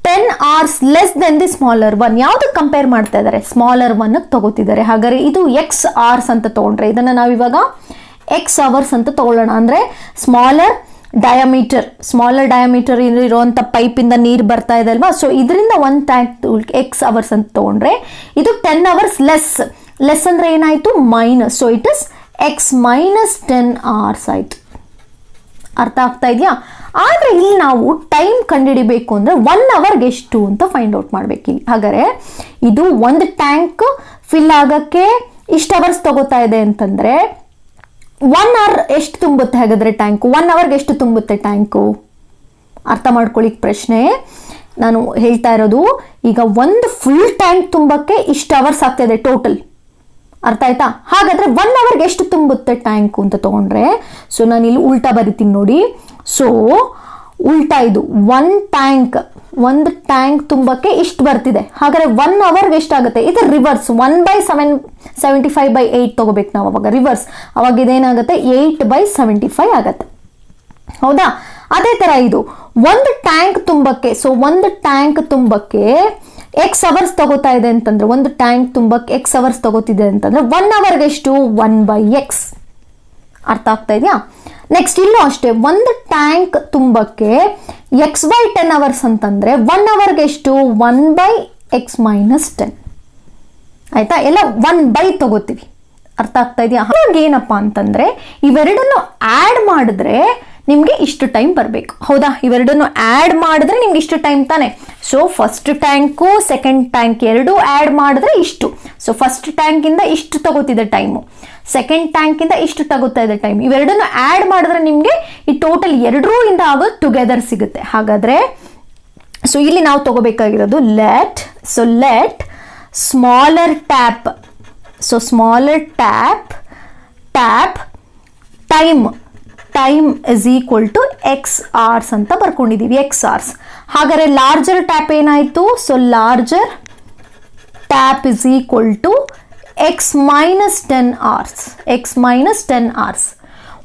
Speaker 1: 10 hours less than the smaller one. ಯಾವುದಕ್ಕೆ ಕಂಪೇರ್ ಮಾಡ್ತಾ ಇದ್ದಾರೆ? ಸ್ಮಾಲರ್ ಒನ್ಗೆ ತಗೋತಿದ್ದಾರೆ. ಹಾಗಾದರೆ ಇದು x hours ಅಂತ ತಗೊಂಡ್ರೆ, ಇದನ್ನು ನಾವಿವಾಗ x hours ಅಂತ ತಗೊಳ್ಳೋಣ. ಅಂದರೆ ಸ್ಮಾಲರ್ ಡಯಾಮೀಟರ್ ಇರುವಂಥ ಪೈಪಿಂದ ನೀರು ಬರ್ತಾ ಇದೆ ಅಲ್ವಾ? ಸೊ ಇದರಿಂದ ಒಂದು ಟ್ಯಾಂಕ್ x hours ಅಂತ ತಗೊಂಡ್ರೆ ಇದು 10 hours ಲೆಸ್ ಅಂದರೆ ಏನಾಯಿತು? Minus. So it is x - 10 hours ಆಯಿತು. ಅರ್ಥ ಆಗ್ತಾ ಇದೆಯಾ? ಆದರೆ ಇಲ್ಲಿ ನಾವು ಟೈಮ್ ಕಂಡುಹಿಡಿಬೇಕು ಅಂದರೆ 1 hourಗೆ ಎಷ್ಟು ಅಂತ ಫೈಂಡ್ ಔಟ್ ಮಾಡಬೇಕು. ಇಲ್ಲಿ ಹಾಗಾದರೆ ಇದು ಒಂದು ಟ್ಯಾಂಕ್ ಫಿಲ್ ಆಗೋಕ್ಕೆ ಇಷ್ಟು ಅವರ್ಸ್ ತಗೋತಾ ಇದೆ ಅಂತಂದರೆ 1 hour ಎಷ್ಟು ತುಂಬುತ್ತೆ? ಹಾಗಾದರೆ ಟ್ಯಾಂಕು 1 hourಗೆ ಎಷ್ಟು ತುಂಬುತ್ತೆ ಟ್ಯಾಂಕು? ಅರ್ಥ ಮಾಡ್ಕೊಳ್ಳಿಕ್ಕೆ ಪ್ರಶ್ನೆ ನಾನು ಹೇಳ್ತಾ ಇರೋದು. ಈಗ ಒಂದು ಫುಲ್ ಟ್ಯಾಂಕ್ ತುಂಬಕ್ಕೆ ಇಷ್ಟು ಅವರ್ಸ್ ಆಗ್ತಾಯಿದೆ ಟೋಟಲ್. ಅರ್ಥ ಆಯ್ತಾ? ಹಾಗಾದರೆ 1 hourಗೆ ಎಷ್ಟು ತುಂಬುತ್ತೆ ಟ್ಯಾಂಕು ಅಂತ ತೊಗೊಂಡ್ರೆ, ಸೊ ನಾನು ಇಲ್ಲಿ ಉಲ್ಟಾ ಬರಿತೀನಿ ನೋಡಿ. ಸೊ ಉಲ್ಟಾ ಇದು ಒಂದು ಟ್ಯಾಂಕ್ ತುಂಬಕ್ಕೆ ಇಷ್ಟು ಬರ್ತಿದೆ. ಹಾಗಾದರೆ 1 hourಗೆ ಎಷ್ಟಾಗುತ್ತೆ? ಇದು ರಿವರ್ಸ್ 1/75/8 ತಗೋಬೇಕು ನಾವು. ಅವಾಗ ರಿವರ್ಸ್, ಅವಾಗ ಇದೇನಾಗುತ್ತೆ? 8/75 ಆಗುತ್ತೆ. ಹೌದಾ? ಅದೇ ಥರ ಇದು ಒಂದು ಟ್ಯಾಂಕ್ ತುಂಬಕ್ಕೆ, ಸೊ ಒಂದು ಟ್ಯಾಂಕ್ ತುಂಬಕ್ಕೆ x hours ತಗೋತಾ ಇದೆ ಅಂತಂದ್ರೆ, ಒಂದು ಟ್ಯಾಂಕ್ ತುಂಬಕ್ಕೆ x hours ತಗೋತಿದೆ ಅಂತಂದ್ರೆ 1 hourಗೆ ಎಷ್ಟು? 1/x. ಅರ್ಥ ಆಗ್ತಾ ಇದೆಯಾ? ನೆಕ್ಸ್ಟ್ ಇಲ್ಲೂ ಅಷ್ಟೇ, ಒಂದು ಟ್ಯಾಂಕ್ ತುಂಬಕ್ಕೆ x/10 hours ಅಂತಂದ್ರೆ 1 hourಗೆ ಎಷ್ಟು? 1/x - 10. ಆಯ್ತಾ? ಎಲ್ಲ 1/, ತಗೋತೀವಿ. ಅರ್ಥ ಆಗ್ತಾ ಇದೆಯಾ? ಹಾಗೆ ಏನಪ್ಪ ಅಂತಂದ್ರೆ ಇವೆರಡನ್ನು ಆ್ಯಡ್ ಮಾಡಿದ್ರೆ ನಿಮಗೆ ಇಷ್ಟು ಟೈಮ್ ಬರಬೇಕು. ಹೌದಾ? ಇವೆರಡನ್ನು ಆ್ಯಡ್ ಮಾಡಿದ್ರೆ ನಿಮ್ಗೆ ಇಷ್ಟು ಟೈಮ್ ತಾನೆ. So first tank second tank ಎರಡೂ ಆ್ಯಡ್ ಮಾಡಿದ್ರೆ ಇಷ್ಟು. ಸೊ ಫಸ್ಟ್ ಟ್ಯಾಂಕಿಂದ ಇಷ್ಟು ತಗೋತಿದೆ ಟೈಮು, ಸೆಕೆಂಡ್ ಟ್ಯಾಂಕಿಂದ ಇಷ್ಟು ತಗೋತಾ ಇದೆ ಟೈಮ್. ಇವೆರಡನ್ನು ಆ್ಯಡ್ ಮಾಡಿದ್ರೆ ನಿಮಗೆ ಈ ಟೋಟಲ್ ಎರಡರೂ ಇಂದ ಆಗೋದು ಟುಗೆದರ್ ಸಿಗುತ್ತೆ. ಹಾಗಾದರೆ ಸೊ ಇಲ್ಲಿ ನಾವು ತಗೋಬೇಕಾಗಿರೋದು let smaller tap, so smaller tap time is equal to x hours ಅಂತ ಬರ್ಕೊಂಡಿದ್ದೀವಿ, ಎಕ್ಸ್ ಆರ್ಸ್. ಹಾಗಾದರೆ ಲಾರ್ಜರ್ ಟ್ಯಾಪ್ ಏನಾಯಿತು? So larger tap is equal to x minus 10 hours.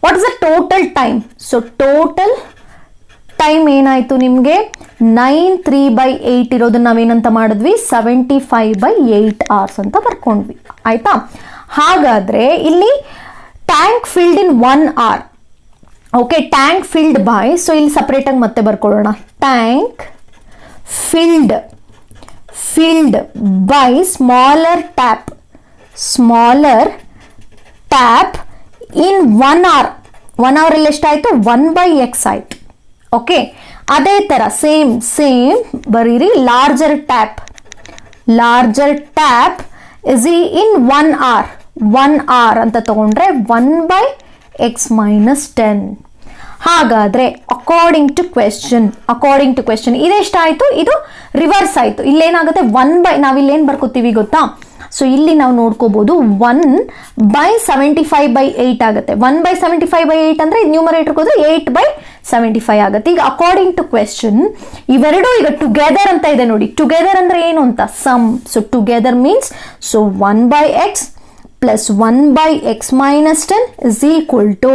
Speaker 1: What is the total time? So total time ಏನಾಯಿತು ನಿಮಗೆ 9/3/8 ಇರೋದನ್ನ ನಾವೇನಂತ ಮಾಡಿದ್ವಿ 75/8 hours ಅಂತ ಬರ್ಕೊಂಡ್ವಿ. ಆಯ್ತಾ? ಹಾಗಾದರೆ ಇಲ್ಲಿ tank filled in 1 hour. Okay, tank filled by, so ಇಲ್ಲಿ ಸಪ್ರೇಟಾಗಿ ಮತ್ತೆ ಬರ್ಕೊಳ್ಳೋಣ. Tank filled by smaller tap in 1 hour. 1 hour ಅಲ್ಲಿ ಎಷ್ಟಾಯಿತು? 1/x ಆಯಿತು. ಓಕೆ, ಅದೇ ಥರ ಸೇಮ್ ಬರೀರಿ. Larger tap is in 1 hour ಅಂತ ತಗೊಂಡ್ರೆ 1/x minus 10. ಹಾಗಾದರೆ ಅಕಾರ್ಡಿಂಗ್ ಟು ಕ್ವೆಶ್ಚನ್ ಇದೆಷ್ಟಾಯಿತು? ಇದು ರಿವರ್ಸ್ ಆಯಿತು. ಇಲ್ಲೇನಾಗುತ್ತೆ? ನಾವಿಲ್ಲೇನು ಬರ್ಕೋತೀವಿ ಗೊತ್ತಾ? ಸೊ ಇಲ್ಲಿ ನಾವು ನೋಡ್ಕೋಬಹುದು 1/75/8 ಆಗುತ್ತೆ. 1/75/8 ಅಂದರೆ ನ್ಯೂಮರೇಟರ್ಗೆ ಹೋದ್ರೆ 8/75 ಆಗುತ್ತೆ. ಈಗ ಅಕಾರ್ಡಿಂಗ್ ಟು ಕ್ವೆಶ್ಚನ್ ಇವೆರಡೂ ಈಗ ಟುಗೆದರ್ ಅಂತ ಇದೆ ನೋಡಿ. ಟುಗೆದರ್ ಅಂದರೆ ಏನು ಅಂತ? Sum. So together means so 1/x plus 1/x minus 10 is equal to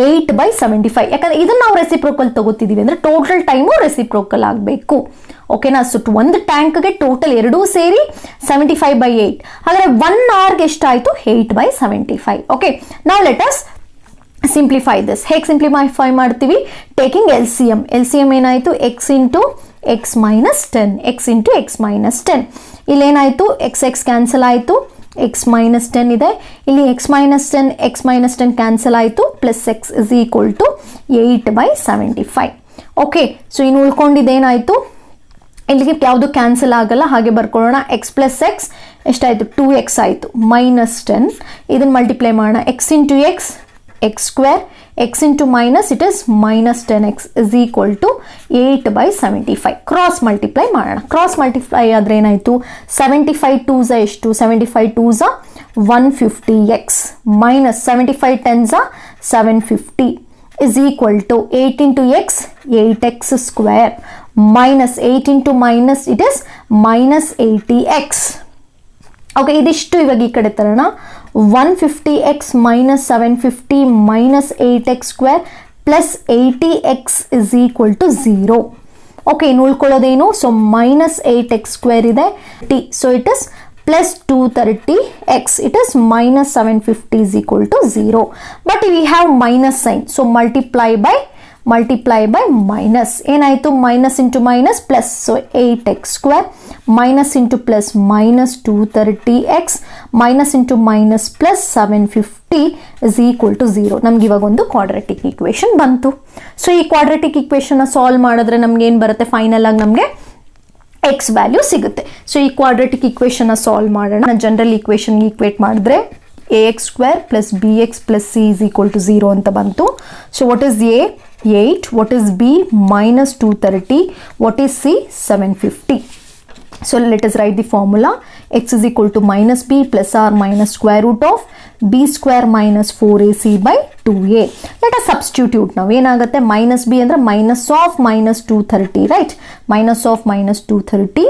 Speaker 1: 8/75. ಯಾಕಂದ್ರೆ ಇದನ್ನ ನಾವು ರೆಸಿಪ್ರೋಕಲ್ ತಗೋತಿದ್ದೀವಿ ಅಂದರೆ ಟೋಟಲ್ ಟೈಮು ರೆಸಿಪ್ರೋಕಲ್ ಆಗಬೇಕು. ಓಕೆನಾ? ಸೊ ಒಂದು ಟ್ಯಾಂಕ್ಗೆ ಟೋಟಲ್ ಎರಡೂ ಸೇರಿ 75/8. ಹಾಗಾದರೆ 1 hourಗೆ ಎಷ್ಟಾಯಿತು? 8/75. ಓಕೆ, ನಾವು ಲೆಟ್ ಅಸ್ ಸಿಂಪ್ಲಿಫೈ ದಿಸ್. ಹೇಗೆ ಸಿಂಪ್ಲಿಫೈ ಮಾಡ್ತೀವಿ? ಟೇಕಿಂಗ್ ಎಲ್.ಸಿ.ಎಮ್ ಏನಾಯಿತು? x into x minus 10. ಇಲ್ಲೇನಾಯಿತು? x ಕ್ಯಾನ್ಸಲ್ ಆಯಿತು, x minus 10 ಇದೆ. ಇಲ್ಲಿ x minus 10 ಕ್ಯಾನ್ಸಲ್ ಆಯಿತು, plus x is equal to 8/75. Okay, so ಇನ್ನು ಉಳ್ಕೊಂಡಿದ್ದೇನಾಯಿತು? ಇಲ್ಲಿಗೆ ಯಾವುದು ಕ್ಯಾನ್ಸಲ್ ಆಗಲ್ಲ, ಹಾಗೆ ಬರ್ಕೊಳ್ಳೋಣ. x ಪ್ಲಸ್ x ಎಷ್ಟಾಯಿತು? 2x ಆಯಿತು, ಮೈನಸ್ 10. ಇದನ್ನು ಮಲ್ಟಿಪ್ಲೈ ಮಾಡೋಣ. x into x square, x into minus it is minus 10x is equal to 8/75. Cross multiply ಮಾಡೋಣ. ಕ್ರಾಸ್ ಮಲ್ಟಿಪ್ಲೈ ಆದರೆ ಏನಾಯಿತು? 75 2s ಎಷ್ಟು? 75 2s 150x minus 75 10s 750 is equal to 8 into x 8x square minus 8 into minus it is minus 80x. Okay, ಇದಿಷ್ಟು ಇವಾಗ ಈ ಕಡೆ ತರೋಣ. 150x minus 750 minus 8x square plus 80x is equal to 0. Okay, ಇನ್ನು ಉಳ್ಕೊಳ್ಳೋದೇನು? So minus 8x square ಇದೆ, so it is plus 230x, it is minus 750 is equal to 0. But we have minus sign, so multiply by minus. ಏನಾಯಿತು? Minus into minus plus, so 8x square minus into plus minus 230x minus into minus plus 750 is equal to 0. ನಮ್ಗೆ ಇವಾಗ ಒಂದು quadratic equation ಬಂತು. So ಈ quadratic ಈಕ್ವೇಷನ್ನ solve ಮಾಡಿದ್ರೆ ನಮ್ಗೆ ಏನು ಬರುತ್ತೆ? ಫೈನಲ್ ಆಗಿ ನಮಗೆ x ವ್ಯಾಲ್ಯೂ ಸಿಗುತ್ತೆ. ಸೊ ಈ ಕ್ವಾಡ್ರಾಟಿಕ್ ಈಕ್ವೇಷನ್ನ ಸಾಲ್ವ್ ಮಾಡೋಣ. ಜನರಲ್ ಈಕ್ವೇಷನ್ ಈಕ್ವೇಟ್ ಮಾಡಿದ್ರೆ ax square plus bx plus c is equal to 0 ಅಂತ ಬಂತು. So what is a? 8. What is b? minus 230. What is c? 750. So let us write the formula. X is equal to minus b plus r minus square root of b square minus 4ac by 2a. Let us substitute now. ಏನಾಗುತ್ತೆ? minus b ಅಂದರೆ minus of minus 230, right? minus of minus 230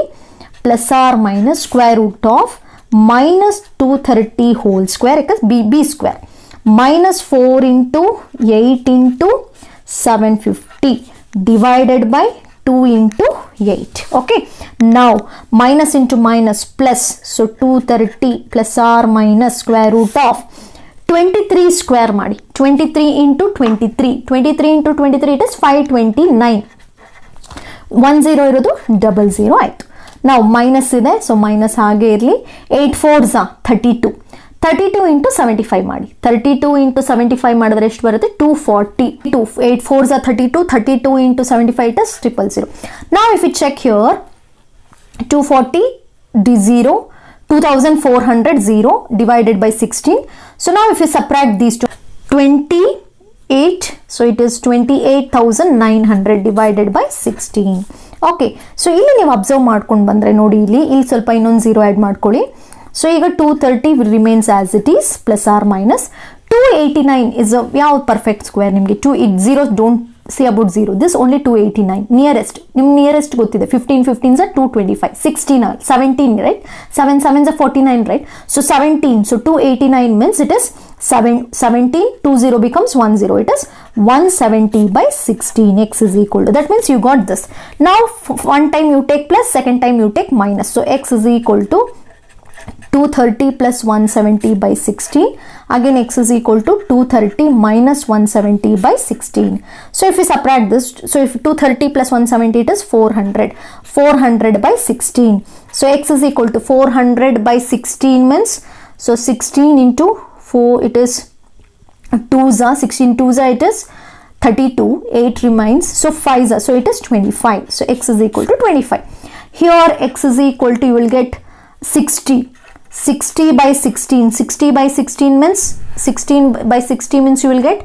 Speaker 1: plus r minus square root of minus 230 whole square because b square minus 4 into 8 into 750 divided by 2 into 8. Okay, now minus into minus plus, so 230 plus r minus square root of 23 square ಮಾಡಿ. 23 into 23 into 23 it is 529. 10 ಇರೋದು 00 ಆಯಿತು. ನಾವು minus ಇದೆ, so minus ಹಾಗೆ ಇರಲಿ. 8 4s 32. 32 into 75 ಮಾಡಿ. 32 into 75 ಮಾಡಿದ್ರೆ ಎಷ್ಟು ಬರುತ್ತೆ? 240. 8 4s 32. 32 into 75 it is 000. Now if you check here, 240 0, 2400 0 divided by 16. So now if you subtract these two, 28, so it is 28,900 divided by 16. Okay, so ಇಲ್ಲಿ ನೀವು observe ಮಾಡ್ಕೊಂಡು ಬಂದರೆ ನೋಡಿ, ಇಲ್ಲಿ ಸ್ವಲ್ಪ ಇನ್ನೊಂದು 0 ಆ್ಯಡ್ ಮಾಡ್ಕೊಳ್ಳಿ. ಸೊ ಈಗ 230 remains as it is plus or minus 289 is ಯಾವ ಪರ್ಫೆಕ್ಟ್ ಸ್ಕ್ವೇರ್ ನಿಮಗೆ 0 don't see about 0, this only 289 nearest, ನಿಮ್ಗೆ ನಿಯರೆಸ್ಟ್ ಗೊತ್ತಿದೆ. 15 15s are 225, 16 are 17, right? 7 7s are 49, right? So 17, so 289 means it is 17, 20 becomes 10, it is 170 by 16, x is equal to, that means you got this. Now one time you take plus, second time you take minus, so x is equal to 230 plus 170 by 16. Again x is equal to 230 minus 170 by 16. So if we subtract this, so if 230 plus 170, it is 400 by 16. So x is equal to 400 by 16 means, so 16 into 4, it is 2s are 16 2s are, it is 32, 8 remains, so 5s are, so it is 25. So x is equal to 25. Here x is equal to, you will get 60 by 16, 60 by 16 means, 16 by 60 means you will get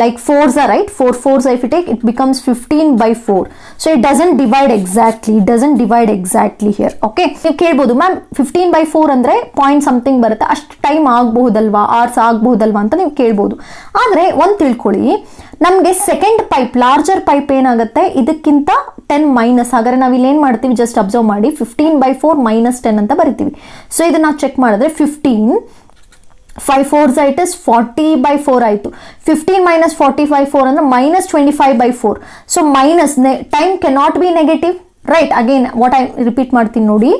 Speaker 1: like 4s are, right? 4 4s if you take, it becomes 15 by 4. So it doesn't divide exactly here. Okay, ನೀವು ಕೇಳ್ಬೋದು ma'am 15 by 4 ಅಂದರೆ point something ಬರುತ್ತೆ, ಅಷ್ಟು time ಆಗಬಹುದಲ್ವಾ, hours ಆಗಬಹುದಲ್ವಾ ಅಂತ ನೀವು ಕೇಳ್ಬೋದು. ಆದರೆ ಒಂದು ತಿಳ್ಕೊಳ್ಳಿ, ನಮಗೆ ಸೆಕೆಂಡ್ ಪೈಪ್, ಲಾರ್ಜರ್ ಪೈಪ್ ಏನಾಗುತ್ತೆ ಇದಕ್ಕಿಂತ 10 ಮೈನಸ್. ಹಾಗಾದ್ರೆ ನಾವು ಇಲ್ಲಿ ಏನು ಮಾಡ್ತೀವಿ, ಜಸ್ಟ್ ಅಬ್ಸರ್ವ್ ಮಾಡಿ, 15 by 4 minus 10 ಅಂತ ಬರಿತೀವಿ. ಸೊ ಇದನ್ನ ನಾವು ಚೆಕ್ ಮಾಡಿದ್ರೆ 15 5 4s it is 40 by 4 ಆಯಿತು. 15 minus 40 by 4 ಅಂದರೆ minus 25 by 4. So minus time cannot be negative, right? Again what I repeat ಮಾಡ್ತೀನಿ ನೋಡಿ.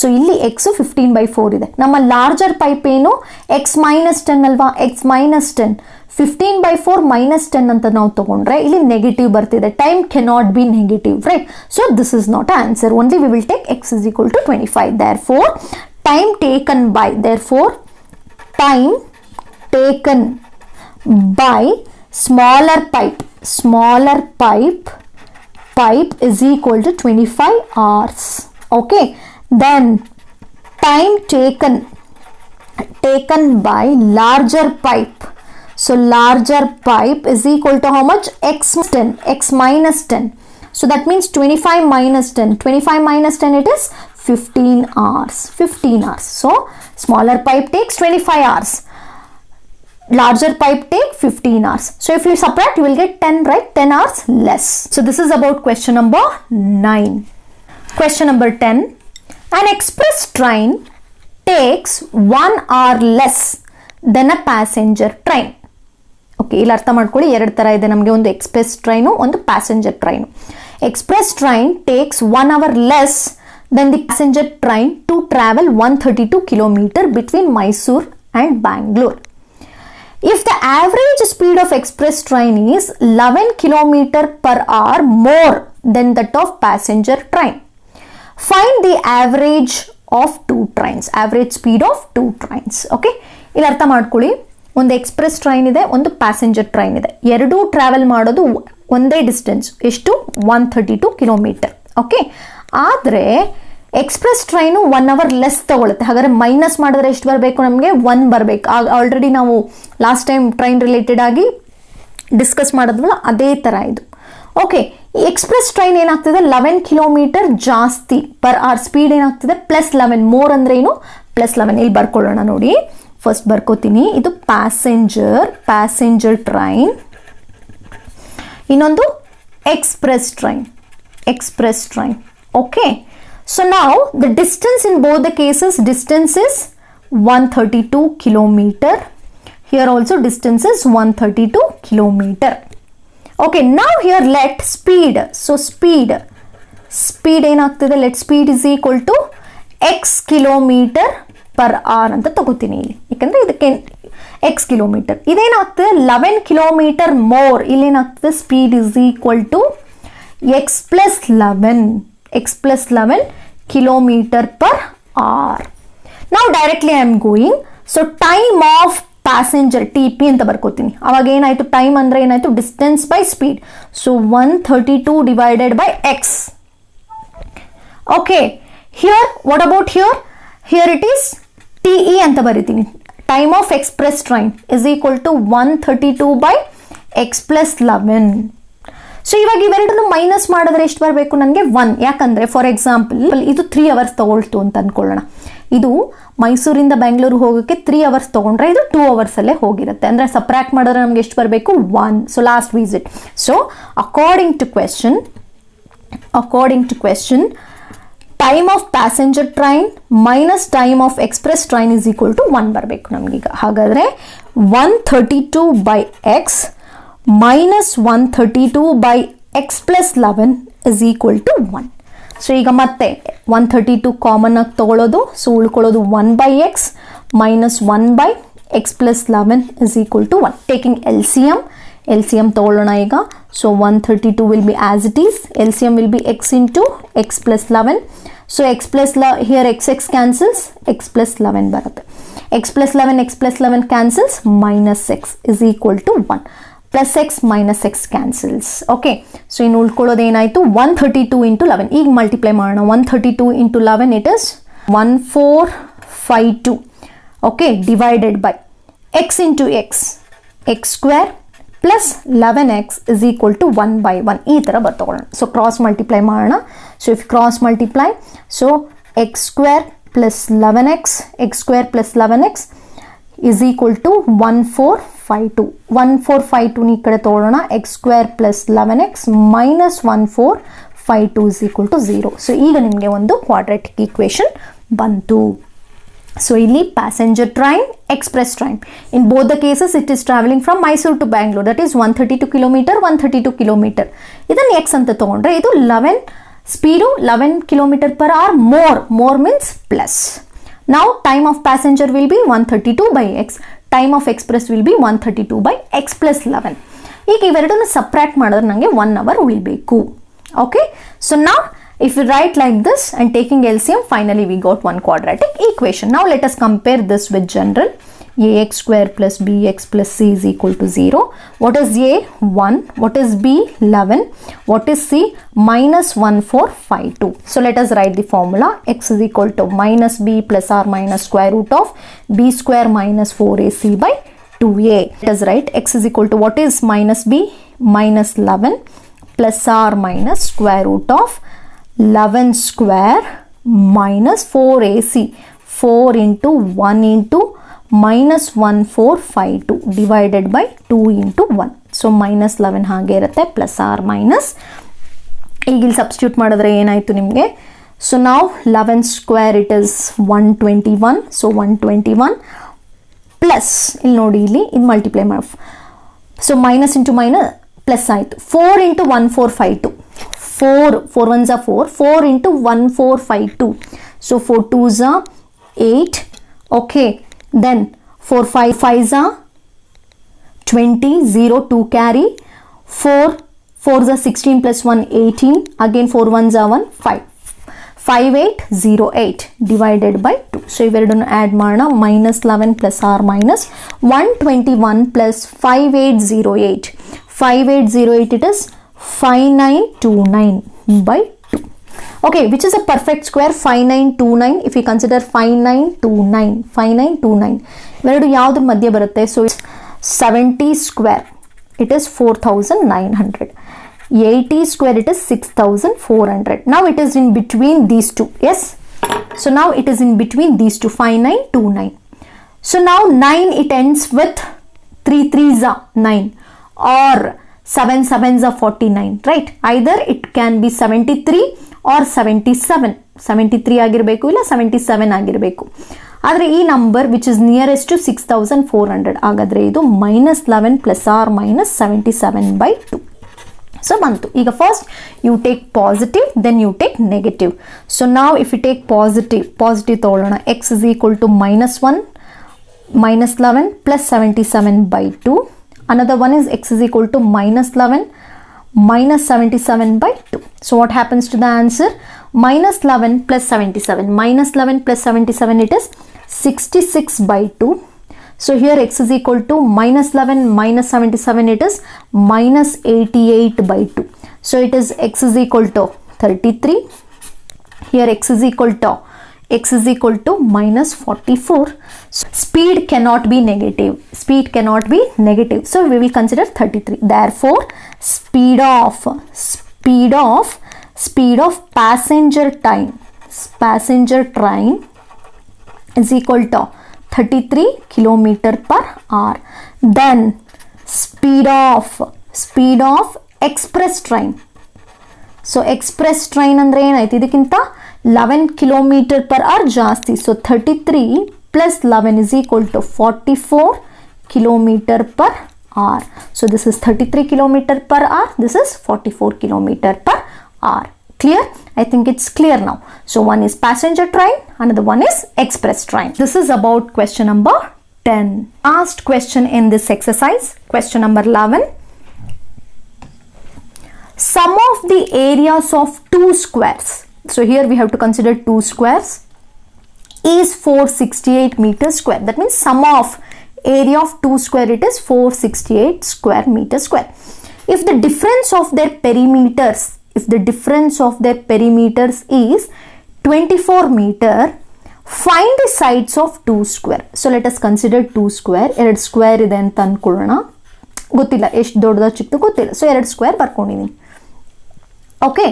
Speaker 1: ಸೊ ಇಲ್ಲಿ ಎಕ್ಸು 15 by 4 ಇದೆ. ನಮ್ಮ ಲಾರ್ಜರ್ ಪೈಪ್ ಏನು ಎಕ್ಸ್ ಮೈನಸ್ 10 ಅಲ್ವಾ, ಎಕ್ಸ್ ಮೈನಸ್ 10, 15 by 4 minus 10 ಅಂತ ನಾವು ತಗೊಂಡ್ರೆ ಇಲ್ಲಿ ನೆಗೆಟಿವ್ ಬರ್ತಿದೆ, time cannot be negative, right? So this is not answer, only we will take x is equal to 25. therefore time taken by smaller pipe is equal to 25 hours. Okay, then time taken by larger pipe, so larger pipe is equal to how much? X minus 10. So that means 25 minus 10, 25 minus 10, it is 15 hours. So smaller pipe takes 25 hours, larger pipe take 15 hours. So if you subtract, you will get 10, right? 10 hours less. So this is about question number 9. Question number 10. An express train takes 1 hour less than a passenger train. Okay, ಇಲ್ಲಿ ಅರ್ಥ ಮಾಡ್ಕೊಳ್ಳಿ, ಎರಡು ಥರ ಇದೆ ನಮಗೆ, ಒಂದು express train, ಒಂದು passenger train. Express train takes 1 hour less than the passenger train to travel 132 km between Mysore and Bangalore. If the average speed of express train is 11 km per hour more than that of passenger train, find the average of two trains, average speed of two trains. Okay, ಇಲ್ಲಿ ಅರ್ಥ ಮಾಡ್ಕೊಳ್ಳಿ, ಒಂದು express train ಇದೆ, ಒಂದು passenger train ಇದೆ, ಎರಡೂ travel ಮಾಡೋದು ಒಂದೇ ಡಿಸ್ಟೆನ್ಸ್, ಎಷ್ಟು? 132 km. ಓಕೆ, ಆದರೆ ಎಕ್ಸ್ಪ್ರೆಸ್ ಟ್ರೈನು 1 hour ಲೆಸ್ ತಗೊಳುತ್ತೆ. ಹಾಗಾದ್ರೆ ಮೈನಸ್ ಮಾಡಿದ್ರೆ ಎಷ್ಟು ಬರಬೇಕು ನಮಗೆ? 1 ಬರಬೇಕು. ಆಲ್ರೆಡಿ ನಾವು ಲಾಸ್ಟ್ ಟೈಮ್ ಟ್ರೈನ್ ರಿಲೇಟೆಡ್ ಆಗಿ ಡಿಸ್ಕಸ್ ಮಾಡಿದ್ವಲ್ಲ, ಅದೇ ಥರ ಇದು. ಓಕೆ, ಈ ಎಕ್ಸ್ಪ್ರೆಸ್ ಟ್ರೈನ್ ಏನಾಗ್ತಿದೆ, 11 km ಜಾಸ್ತಿ ಪರ್ ಅವರ್, ಸ್ಪೀಡ್ ಏನಾಗ್ತಿದೆ +11, ಮೋರ್ ಅಂದ್ರೆ ಏನು +11. ಇಲ್ಲಿ ಬರ್ಕೊಳ್ಳೋಣ ನೋಡಿ, ಫಸ್ಟ್ ಬರ್ಕೋತೀನಿ. ಇದು ಪ್ಯಾಸೆಂಜರ್ ಟ್ರೈನ್, ಇನ್ನೊಂದು express train. Okay, so now the distance in both the cases, distance is 132 km. Here also distance is 132 km. Okay, now here let speed, so speed ಏನಾಗ್ತಿದೆ, let speed is equal to x kilometer per hour ಅಂತ ತಗೋತೀನಿ ಇಲ್ಲಿ, ಯಾಕಂದ್ರೆ ಇದಕ್ಕೆ x kilometre. ಇದೇನಾಗ್ತದೆ 11 km more, ಇಲ್ಲೇನಾಗ್ತದೆ speed is equal to x plus 11 kilometer per hour. Now directly I am going, so time of passenger TP ಅಂತ ಬರ್ಕೋತೀನಿ. ಅವಾಗ ಏನಾಯ್ತು, ಟೈಮ್ ಅಂದ್ರೆ ಏನಾಯ್ತು, distance by speed. So 132 divided by x. Okay, Here, what about here? Here it is TE ಅಂತ ಬರಿತೀನಿ. Time of express train is equal to 132 by x plus 11. So ಇವಾಗ ಇವೆರಡನ್ನು minus ಮಾಡಿದ್ರೆ ಎಷ್ಟು ಬರಬೇಕು ನನಗೆ 1. ಯಾಕಂದರೆ ಫಾರ್ ಎಕ್ಸಾಂಪಲ್ ಇದು 3 ಅವರ್ಸ್ ತಗೊಳ್ತು ಅಂತ ಅಂದ್ಕೊಳ್ಳೋಣ. ಇದು ಮೈಸೂರಿಂದ ಬೆಂಗಳೂರು ಹೋಗೋಕ್ಕೆ 3 ಅವರ್ಸ್ ತೊಗೊಂಡ್ರೆ ಇದು 2 ಅವರ್ಸಲ್ಲೇ ಹೋಗಿರುತ್ತೆ. ಅಂದರೆ ಸಪ್ರಾಕ್ಟ್ ಮಾಡಿದ್ರೆ ನಮ್ಗೆ ಎಷ್ಟು ಬರಬೇಕು 1. So last visit. So according to question time of passenger train minus time of express train is equal to 1 ಬರಬೇಕು ನಮಗೀಗ. ಹಾಗಾದರೆ 132 by x minus 132 by x plus 11 is equal to 1. So ಈಗ ಮತ್ತೆ 132 ಕಾಮನ್ ಆಗಿ ತಗೊಳ್ಳೋದು. ಸೊ ಉಳ್ಕೊಳ್ಳೋದು 1 by x minus 1 by x plus 11 is equal to 1. Taking LCM ತಗೊಳ್ಳೋಣ ಈಗ. So 132 will be as it is. LCM will be x into x plus 11. So x plus here x cancels, x plus 11 ಬರುತ್ತೆ. x plus 11 cancels, minus x is equal to 1. Plus x minus x cancels. Okay. So ಇನ್ನು ಉಳ್ಕೊಳ್ಳೋದು ಏನಾಯಿತು 132 into 11. ಈಗ multiply ಮಾಡೋಣ. 132 into 11 it is 1452. Okay. Divided by x into x square plus 11x is equal to 1 by 1. ಈ ಥರ ಬರ್ತಕೊಳ್ಳೋಣ. So cross multiply ಮಾಡೋಣ. So if cross multiply so x square plus 11x is equal to 1452. 1452 ಈ ಕಡೆ ತಗೊಳ್ಳೋಣ. x square plus 11x minus 1452 is equal to 0. So ಈಗ ನಿಮಗೆ ಒಂದು quadratic equation ಬಂತು. So ಇಲ್ಲಿ passenger train, express train. In both the cases it is traveling from Mysore to Bangalore. That is 132 km. ಇದನ್ನು x ಅಂತ ತಗೊಂಡ್ರೆ ಇದು 11 speed 11 km/h more means plus. Now time of passenger will be 132 by x. Time of express will be 132 by x plus 11. ಈಗ ಇವೆರಡನ್ನು subtract ಮಾಡಿದ್ರೆ ನನಗೆ 1 hour ಉಳಿಬೇಕು. Okay. So now if we write like this and taking LCM, finally we got one quadratic equation. Now let us compare this with general. ax square plus bx plus c is equal to 0. What is a? 1. What is b? 11. What is c? Minus 1452. So let us write the formula. X is equal to minus b plus r minus square root of b square minus 4ac by 2a. Let us write x is equal to what is minus b? Minus 11 plus r minus square root of 11 square minus 4ac. 4 into 1 into minus 1452 divided by 2 into 1. So minus 11 ಹಾಗೆ ಇರುತ್ತೆ plus r minus. ಈಗ ಇಲ್ಲಿ substitute ಮಾಡಿದ್ರೆ ಏನಾಯಿತು ನಿಮಗೆ? So ನಾವು 11 square it is 121. So 121 plus ಇಲ್ಲಿ ನೋಡಿ ಇಲ್ಲಿ ಇದು ಮಲ್ಟಿಪ್ಲೈ ಮಾಡಿ. So minus into minus plus ಆಯಿತು. 4 into 1452. 4 1s are 4 into 1452. So 4 2s are 8. Okay. Then 4 5s are 20. 0 2 carry. 4 4s are 16 plus 1 18. Again 4 1s are 1 5. 5808 divided by 2. So ಇವೆರಡನ್ನು add ಮಾಡೋಣ. minus 11 plus r minus 121 plus 5808. 5808 it is 5929 by 2. Okay, which is a perfect square? 5929. If we consider 5929 ಇವೆರಡು ಯಾವ್ದ್ರ ಮಧ್ಯೆ ಬರುತ್ತೆ? So 70 square it is 4900. 80 square it is 6400. Now it is in between these two. Yes. So now it is in between these two. 5929. So now 9 it ends with 3 3s are 9 or 7 7s are 49, right? Either it can be 73 or 77. 73 ಆಗಿರಬೇಕು ಇಲ್ಲ 77 ಆಗಿರಬೇಕು. ಆದರೆ ಈ number which is nearest to 6400 ಹಾಗಾದರೆ ಇದು minus 11 plus r minus 77 by 2. So ಬಂತು. ಈಗ first you take positive then you take negative. So ನಾವು ಇಫ್ ಯು ಟೇಕ್ ಪಾಸಿಟಿವ್ ತಗೊಳ್ಳೋಣ. X is equal to minus 1 minus 11 plus 77 by 2. Another one is x is equal to minus 11 minus 77 by 2. So what happens to the answer? Minus 11 plus 77. Minus 11 plus 77 it is 66 by 2. So here x is equal to minus 11 minus 77 it is minus 88 by 2. So it is x is equal to 33. here x is equal to minus 44. So speed cannot be negative. So we will consider 33. Therefore speed of passenger train is equal to 33 kilometer per hour. Then speed of express train. So express train andre enayitu idakinta 11 kilometer per hour ಜಾಸ್ತಿ. So 33 plus 11 is equal to 44 kilometer per hour. So this is 33 kilometer per hour. This is 44 kilometer per hour. Clear? I think it's clear now. So one is passenger train, another one is express train. This is about question number 10. Last question in this exercise, question number 11. Sum of the areas of two squares. So here we have to consider two squares is 468 meters square. That means sum of area of two square, it is 468 square meter square. If the difference of their perimeters is 24 meter, find the sides of two square. So let us consider two square. ಎರಡು square ಇದೆ ಅಂತ ಅನ್ಕೊಳ್ಳೋಣ. ಗೊತ್ತಿಲ್ಲ ಎಷ್ಟು ದೊಡ್ಡದ ಚಿಕ್ಕದು ಗೊತ್ತಿಲ್ಲ. So ಎರಡು square ಬರ್ಕೊಂಡಿದ್ದೀನಿ. Okay,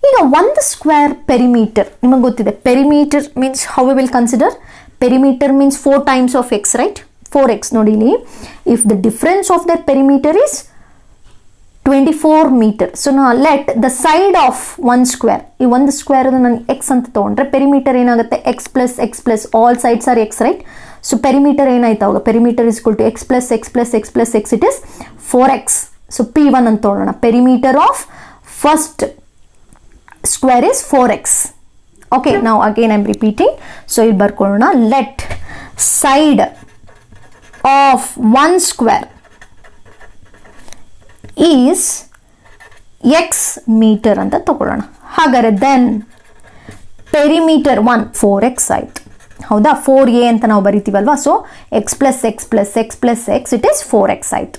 Speaker 1: ಈಗ ಒಂದು ಸ್ಕ್ವೇರ್ ಪೆರಿಮೀಟರ್ ನಿಮಗೆ ಗೊತ್ತಿದೆ. Perimeter means how we will consider? Perimeter means 4 times of x, right? 4x ನೋಡಿ ಇಲ್ಲಿ. If the difference of that perimeter is 24 meter. So ನಾ let the side of one square, ಈ ಒಂದು square ನಾನು x ಅಂತ ತೊಗೊಂಡ್ರೆ ಪೆರಿಮೀಟರ್ ಏನಾಗುತ್ತೆ? X plus all sides are x, right? So perimeter ಏನಾಯ್ತು ಅವಾಗ? Perimeter is equal to x plus x it is 4x. So P1 ಅಂತ ತೊಗೊಳ್ಳೋಣ. Perimeter of first square is 4x. Okay, now again I'm repeating. So ಇಲ್ಲಿ ಬರ್ಕೊಳ್ಳೋಣ. Let side of one square is x meter ಅಂತ ತಗೊಳ್ಳೋಣ. ಹಾಗಾದ್ರೆ then perimeter 1 4x ಆಯ್ತು. ಹೌದಾ? 4a ಅಂತ ನಾವು ಬರಿತೀವಲ್ವಾ? So x plus x it is 4x ಆಯ್ತು.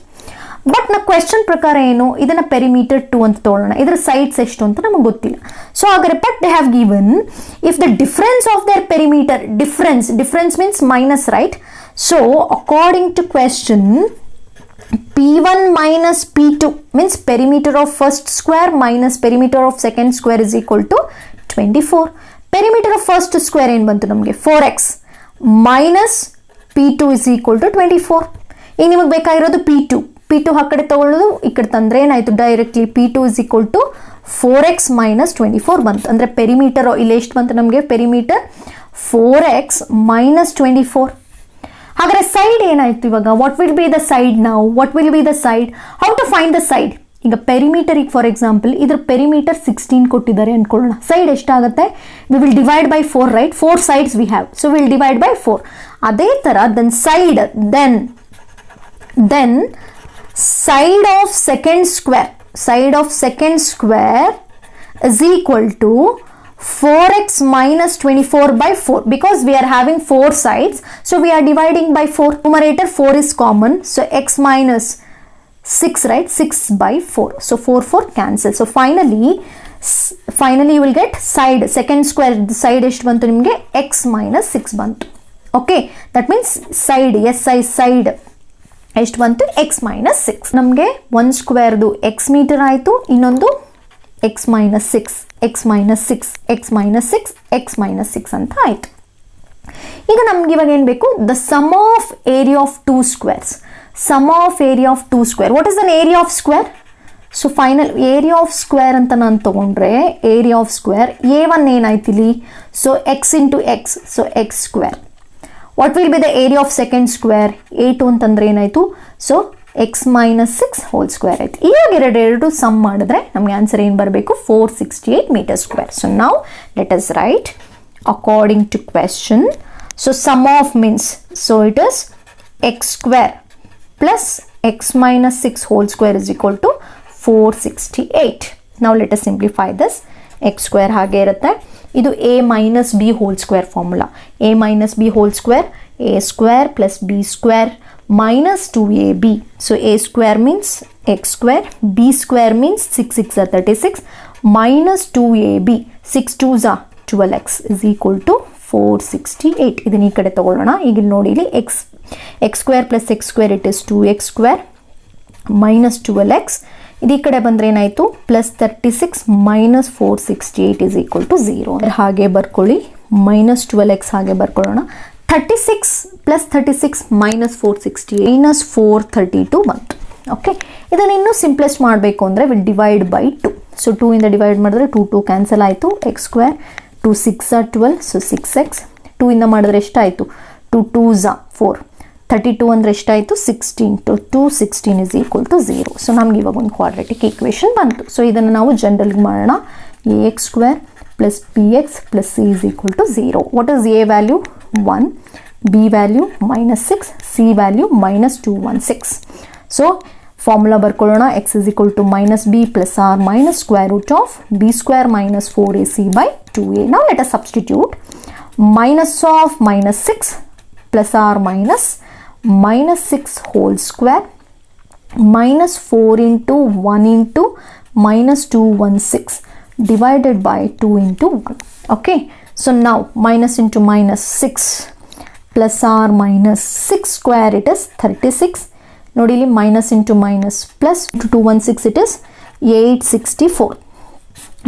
Speaker 1: ಬಟ್ ನಾ ಕ್ವೆಶ್ಚನ್ ಪ್ರಕಾರ ಏನು, ಇದನ್ನ ಪೆರಿಮೀಟರ್ 2 ಅಂತ ತಗೊಳ್ಳೋಣ. ಇದರ ಸೈಡ್ಸ್ ಎಷ್ಟು ಅಂತ ನಮಗೆ ಗೊತ್ತಿಲ್ಲ. ಸೊ ಹಾಗಾದ್ರೆ but they have given if the difference of their perimeter, difference means minus, right? So according to question P1 minus P2 means perimeter of first square minus perimeter of second square is equal to 24. Perimeter of first square ಏನು ಬಂತು ನಮಗೆ? 4x minus P2 is equal to 24. ಈಗ ನಿಮಗೆ ಬೇಕಾಗಿರೋದು P2 ಆ ಕಡೆ ತಗೊಳ್ಳೋದು, ಈ ಕಡೆ ತಂದ್ರೆ ಏನಾಯ್ತು? Directly P2 is equal to 4x minus 24 ಬಂತು. ಅಂದ್ರೆ ಪೆರಿಮೀಟರ್ ಇಲ್ಲಿ ಎಷ್ಟು ಬಂತು ನಮಗೆ? Perimeter 4x minus 24. ಹಾಗಾದ್ರೆ ಸೈಡ್ ಏನಾಯ್ತು ಇವಾಗ? What will be the side ನಾವು? How to find the side? ಈಗ ಪೆರಿಮೀಟರ್, ಈಗ ಫಾರ್ ಎಕ್ಸಾಂಪಲ್ ಇದ್ರ ಪೆರಿಮೀಟರ್ 16 ಕೊಟ್ಟಿದ್ದಾರೆ ಅನ್ಕೊಳ್ಳೋಣ. ಸೈಡ್ ಎಷ್ಟಾಗುತ್ತೆ? We will divide by 4, right? 4 sides we have, so will divide by 4. ಅದೇ ತರ then side side of second square is equal to 4x minus 24 by 4 because we are having 4 sides, so we are dividing by 4. Numerator 4 is common, so x minus 6, right? 6 by 4, so 4 cancel. So finally you will get side second square, the side ಎಷ್ಟು ಬಂತು ನಿಮಗೆ? x minus 6 ಬಂತು. Okay, that means side side ಎಷ್ಟು ಬಂತು? x minus 6. ನಮಗೆ ಒಂದು ಸ್ಕ್ವೇರ್ದು x metre ಆಯಿತು, ಇನ್ನೊಂದು x minus 6 ಅಂತ ಆಯಿತು. ಈಗ ನಮ್ಗೆ ಇವಾಗ ಏನು ಬೇಕು? The sum of area of two squares. What is an area of square? So final area of square ಅಂತ ನಾನು ತಗೊಂಡ್ರೆ ಏರಿಯಾ ಆಫ್ ಸ್ಕ್ವೇರ್ A1 ಏನಾಯ್ತು ಇಲ್ಲಿ? So x into x, so x square. What will be the area of second square? A2 ಅಂತಂದ್ರೆ ಏನಾಯ್ತು? So x minus 6 whole square ಆಯ್ತು. ಇವಾಗ ಎರಡು ಸಮ್ ಮಾಡಿದ್ರೆ ನಮಗೆ ಆನ್ಸರ್ ಏನು ಬರಬೇಕು? 468 ಮೀಟರ್ ಸ್ಕ್ವೇರ್. ಸೊ ನಾವು let us write according to question. So sum of means, so it is x square plus x minus 6 whole square is equal to 468. ನಾವು let us simplify this. x square ಹಾಗೆ ಇರುತ್ತೆ. ಇದು a minus b whole square formula. a minus b whole square, a square plus b square minus 2ab. So a square means x square, b square means 6 6 are 36 minus 2ab, 6 2s are 12x is equal to 468. ಇದನ್ನ ಈ ಕಡೆ ತಗೊಳ್ಳೋಣ. ಈಗ ಇಲ್ಲಿ ನೋಡಿ, ಇಲ್ಲಿ x square plus x square it is 2x square minus 12x. ಇದು ಈ ಕಡೆ ಬಂದ್ರೆ ಏನಾಯಿತು, plus 36 minus 468 is equal to 0. ಹಾಗೆ ಬರ್ಕೊಳ್ಳಿ, ಮೈನಸ್ 12x ಹಾಗೆ ಬರ್ಕೊಳ್ಳೋಣ. 36 ಪ್ಲಸ್ 36 ಮೈನಸ್ 468 ಮೈನಸ್ 432 ಬಂತು. ಓಕೆ, ಇದನ್ನು ಇನ್ನೂ ಸಿಂಪ್ಲೆಸ್ಟ್ ಮಾಡಬೇಕು ಅಂದರೆ ವಿಲ್ ಡಿವೈಡ್ ಬೈ 2. ಸೊ 2 ಇಂದ ಡಿವೈಡ್ ಮಾಡಿದ್ರೆ 2 ಕ್ಯಾನ್ಸಲ್ ಆಯಿತು. x square 2 6 12, so 6x. 2 ಇಂದ ಮಾಡಿದ್ರೆ ಎಷ್ಟಾಯಿತು, 2 2 4. 32 ಅಂದರೆ ಎಷ್ಟಾಯಿತು, 16. 2 16 is equal to 0. ಸೊ ನಮ್ಗೆ ಇವಾಗ ಒಂದು ಕ್ವಾಡ್ರೆಟಿಕ್ ಈಕ್ವೇಷನ್ ಬಂತು. ಸೊ ಇದನ್ನು ನಾವು ಜನರಲ್ಗೆ ಮಾಡೋಣ. ax square plus bx plus c is equal to 0. What is a value 1, b value -6, c value -216. So formula ಬರ್ಕೊಳ್ಳೋಣ. x is equal to -b plus r minus square root of b square minus 4ac by 2a. Now let us substitute. Minus of -6 plus r minus -6 whole square minus 4 into 1 into -216 divided by 2 into 1. Okay, so now minus into minus 6 plus r minus 6 square it is 36. ನೋಡಿ ಇಲ್ಲಿ minus into minus plus 216 it is 864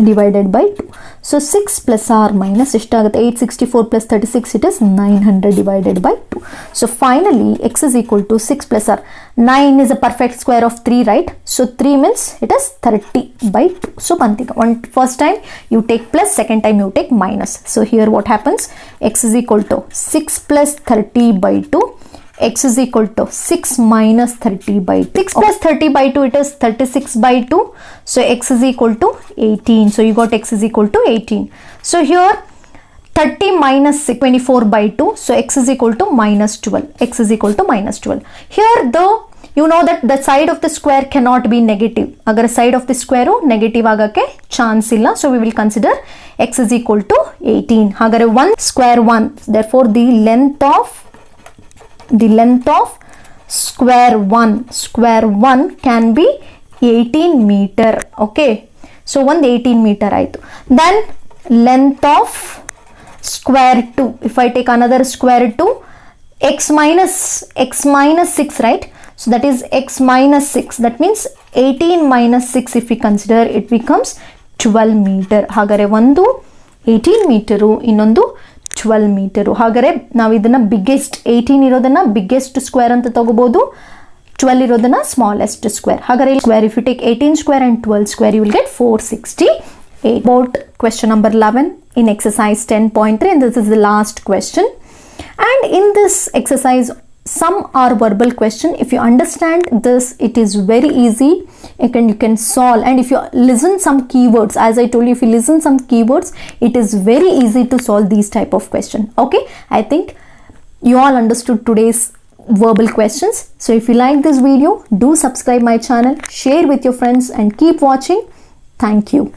Speaker 1: divided by 2. So 6 plus or minus ಎಷ್ಟಾಗುತ್ತೆ, 864 plus 36 it is 900 divided by 2. So finally x is equal to 6 plus r. 9 is a perfect square of 3, right? So 3 means it is 30 by 2. So bantika, first time you take plus, second time you take minus. So here what happens, x is equal to 6 plus 30 by 2. X is equal to 6 minus 30 by 2. 6 plus 30 by 2 it is 36 by 2. So x is equal to 18. So you got x is equal to 18. So here 30 minus 6, 24 by 2. So x is equal to minus 12. X is equal to minus 12. Here though you know that the side of the square cannot be negative. Agar side of the square negative agake chance illa. So we will consider x is equal to 18. Hagare 1 square 1. Therefore the length of square 1 can be 18 meter. Okay, so one 18 meter aitu. Then length of square 2, if I take another square 2, x minus 6, right? So that is x minus 6. That means 18 minus 6 if we consider, it becomes 12 meter. Hagare ಒಂದು 18 metre, ಇನ್ನೊಂದು 12 metre. ಹಾಗಾದರೆ ನಾವು ಇದನ್ನ biggest 18 ಇರೋದನ್ನ biggest square ಅಂತ ತಗೋಬಹುದು, 12 ಇರೋದನ್ನ smallest square. ಹಾಗಾದರೆ square if you take 18 square and 12 square you will get 468. About question number 11 in exercise 10.3, and this is the last question. And in this exercise some are verbal question. If you understand this, it is very easy. You can solve, and if you listen some keywords, as I told you, if you listen some keywords, it is very easy to solve these type of question. Okay, I think you all understood today's verbal questions. So if you like this video, do subscribe my channel, share with your friends, and keep watching. Thank you.